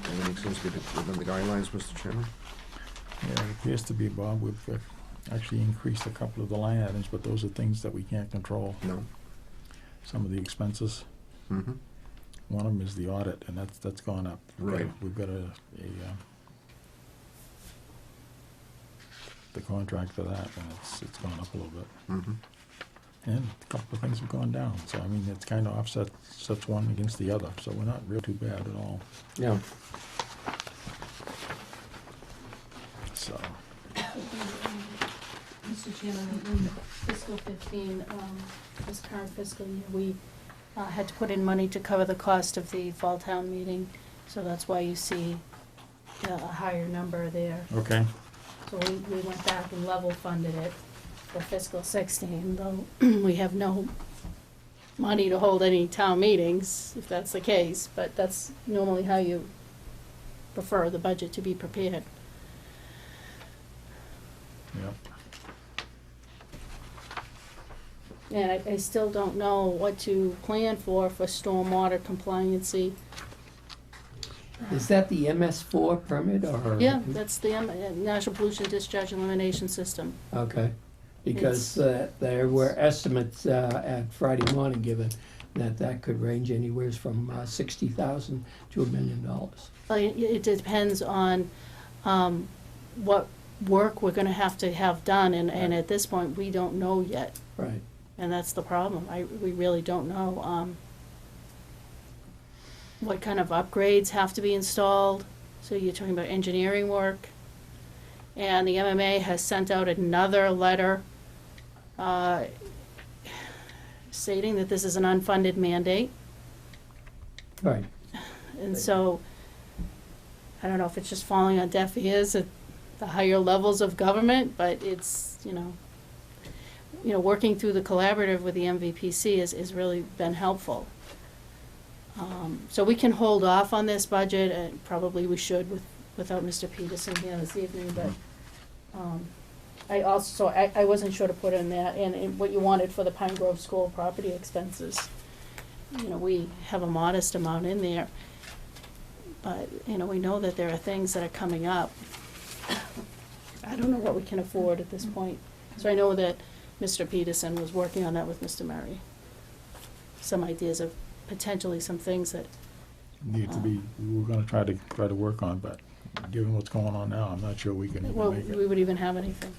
Everything seems to be within the guidelines, Mr. Chairman. Yeah, it appears to be, Bob. We've actually increased a couple of the line items, but those are things that we can't control. No. Some of the expenses. Mm-hmm. One of them is the audit, and that's gone up. Right. We've got the contract for that, and it's gone up a little bit. Mm-hmm. And a couple of things have gone down, so I mean, it's kind of offsets one against the other, so we're not real too bad at all, Yeah. so. Mr. Chairman, in fiscal 15, this current fiscal year, we had to put in money to cover the cost of the fall town meeting, so that's why you see a higher number there. Okay, So we went back and level funded it for fiscal 16, though we have no money to hold any town meetings, if that's the case, but that's normally how you prefer the budget to be prepared. yep. And I still don't know what to plan for stormwater compliancy. Is that the MS4 permit or? Yeah, that's the National Pollution Discharge Elimination System. Okay, because there were estimates at Friday morning given that could range anywhere from 60,000 to $1 million. It depends on what work we're gonna have to have done, and Right. at this point, we don't know yet, Right. and that's the problem. We really don't know what kind of upgrades have to be installed. So you're talking about engineering work. And the MMA has sent out another letter stating that this is an unfunded mandate. Right. And so, I don't know if it's just falling on deaf ears at the higher levels of government, but it's, you know, working through the collaborative with the MVPC has really been helpful. So we can hold off on this budget, and probably we should without Mr. Peterson here this evening, but, I wasn't sure to put in that, and what you wanted for the Pine Grove School property expenses. We have a modest amount in there, but, we know that there are things that are coming up. I don't know what we can afford at this point. So I know that Mr. Peterson was working on that with Mr. Murray. Some ideas of potentially some things that, Need to be, we're gonna try to work on, but given what's going on now, I'm not sure we can well, even make we it. would even have anything.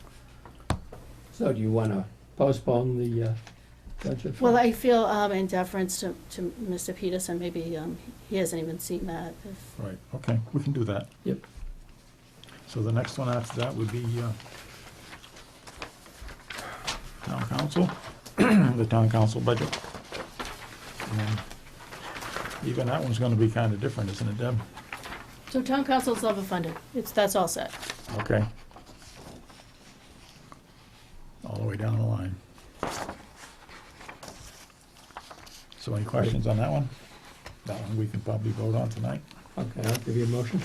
So do you want to postpone the budget? Well, I feel in deference to Mr. Peterson, maybe he hasn't even seen that. Right, okay, we can do that. Yep. So the next one after that would be town council, the town council budget. And Even that one's gonna be kinda different, isn't it, Deb? So town council's level funded, that's all set. Okay. All the way down the line. So any questions on that one? That one we can probably vote on tonight. Okay, I'll give you a motion.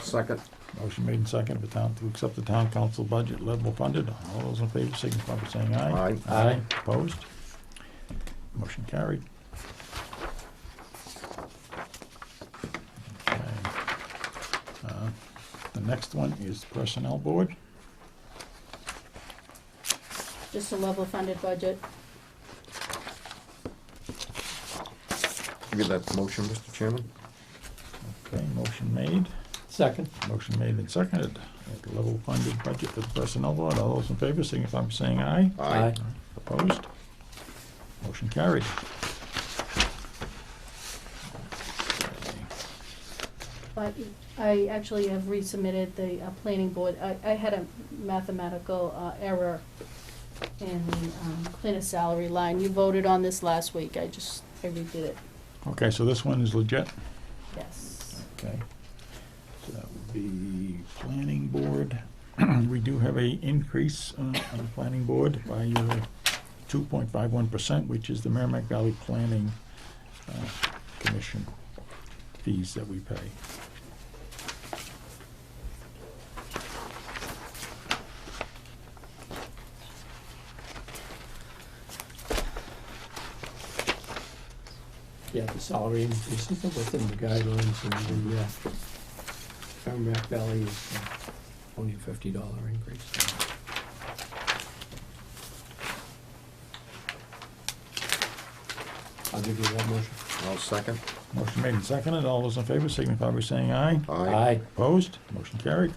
Second. Motion made and seconded for town to accept the town council budget level funded. All those in favor signify by saying aye. Aye. Aye. Opposed? Motion carried. Okay. The next one is personnel board. Just a level funded budget. Give you that motion, Mr. Chairman. Okay, motion made. Second. Motion made and seconded. At the level funded budget for the personnel board. All those in favor signify by saying aye. Aye. Opposed? Motion carried. But I actually have resubmitted the planning board. I had a mathematical error in the cleaner salary line. You voted on this last week. I redid it. Okay, so this one is legit? Yes. Okay. So that would be planning board. We do have a increase on the planning board by 2.51%, which is the Merrimack Valley Planning Commission fees that we pay. Yeah, the salary increases are within the guidelines, and the Merrimack Valley is only a $50 increase. I'll give you that motion. I'll second. Motion made and seconded. All those in favor signify by saying aye. Aye. Opposed? Motion carried.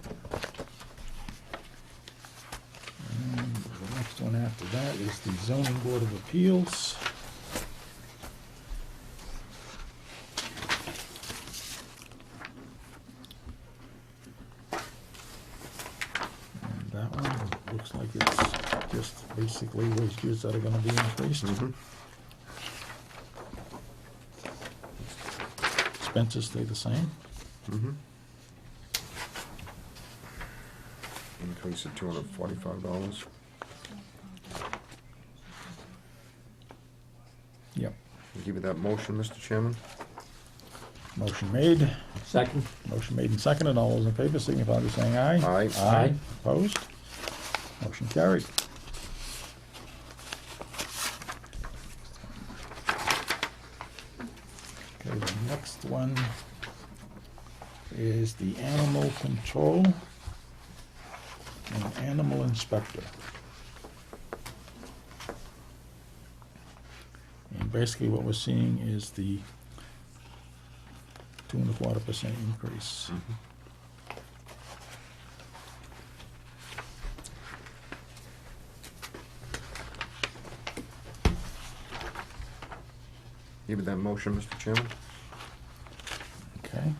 And the next one after that is the zoning board of appeals. And that one looks like it's just basically wages that are gonna be increased. Mm-hmm. Expenses stay the same. Mm-hmm. Increase of $245. Yep. I'll give you that motion, Mr. Chairman. Motion made. Second. Motion made and seconded. All those in favor signify by saying aye. Aye. Aye. Opposed? Motion carried. Okay, the next one is the animal control and animal inspector. And basically what we're seeing is the 2.25% increase. Give you that motion, Mr. Chairman. Okay,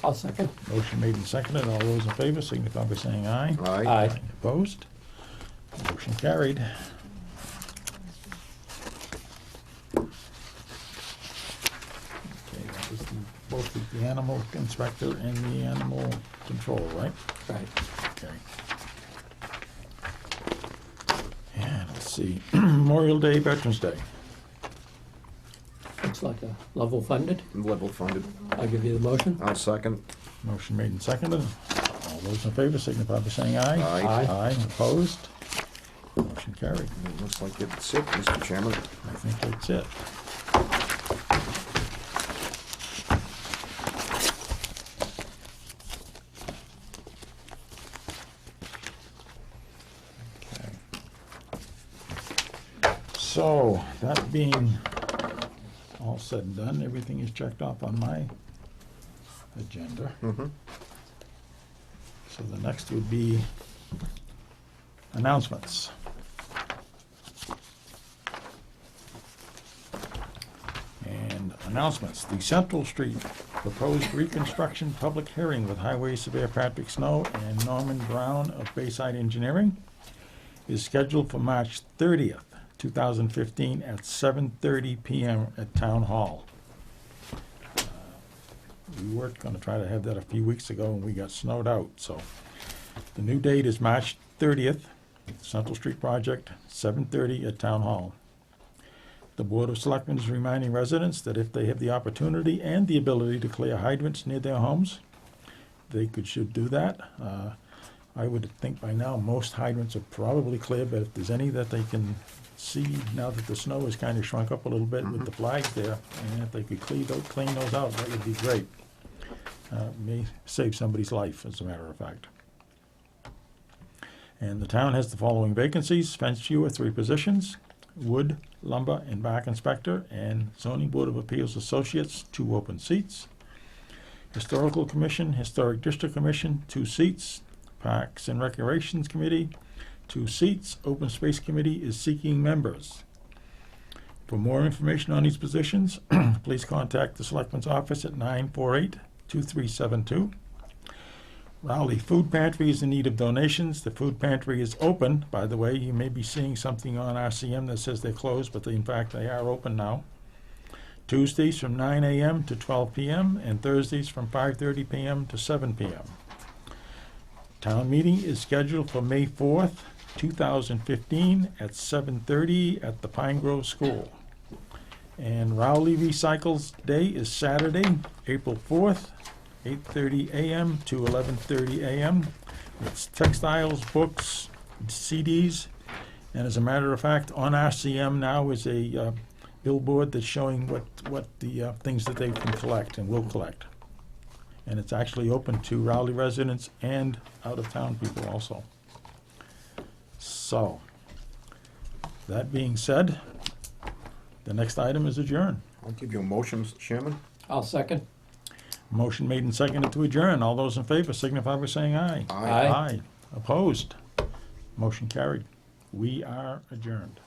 I'll second. motion made and seconded. All those in favor signify by saying aye. Aye. Opposed? Motion carried. Okay, that was both the animal inspector and the animal control, right? Right. Okay. And let's see, Memorial Day, Veterans Day. Looks like a level funded. Level funded. I'll give you the motion. I'll second. Motion made and seconded. All those in favor signify by saying aye. Aye. Aye, opposed? Motion carried. It looks like it's it, Mr. Chairman. I think that's it. Okay. So, that being all said and done, everything is checked off on my agenda. Mm-hmm. So the next would be announcements. And announcements, the Central Street proposed reconstruction public hearing with Highway Surveyor Patrick Snow and Norman Brown of Bayside Engineering is scheduled for March 30th, 2015 at 7:30 PM at Town Hall. We were gonna try to have that a few weeks ago, and we got snowed out, so. The new date is March 30th, Central Street Project, 7:30 at Town Hall. The Board of Selectmen is reminding residents that if they have the opportunity and the ability to clear hydrants near their homes, they should do that. I would think by now most hydrants are probably clear, but if there's any that they can see now that the snow has kind of shrunk up a little bit with the flags there, and if they could clean those out, that would be great. May save somebody's life, as a matter of fact. And the town has the following vacancies: fence viewer, 3 positions; wood, lumber, and bark inspector; and zoning board of appeals associates, 2 open seats; historical commission, historic district commission, 2 seats; parks and recreations committee, 2 seats; open space committee is seeking members. For more information on these positions, please contact the selectman's office at 948-2372. Rowley Food Pantry is in need of donations. The food pantry is open, by the way. You may be seeing something on RCM that says they're closed, but in fact they are open now. Tuesdays from 9 a.m. to 12 p.m. and Thursdays from 5:30 p.m. to 7 p.m. Town meeting is scheduled for May 4th, 2015 at 7:30 at the Pine Grove School. And Rowley Recycles Day is Saturday, April 4th, 8:30 a.m. to 11:30 a.m. It's textiles, books, CDs, and as a matter of fact, on RCM now is a billboard that's showing what the things that they can collect and will collect. And it's actually open to Rowley residents and out-of-town people also. So, that being said, the next item is adjourn. I'll give you a motion, Mr. Chairman. I'll second. Motion made and seconded to adjourn. All those in favor signify by saying aye. Aye. Aye. Opposed? Motion carried. We are adjourned.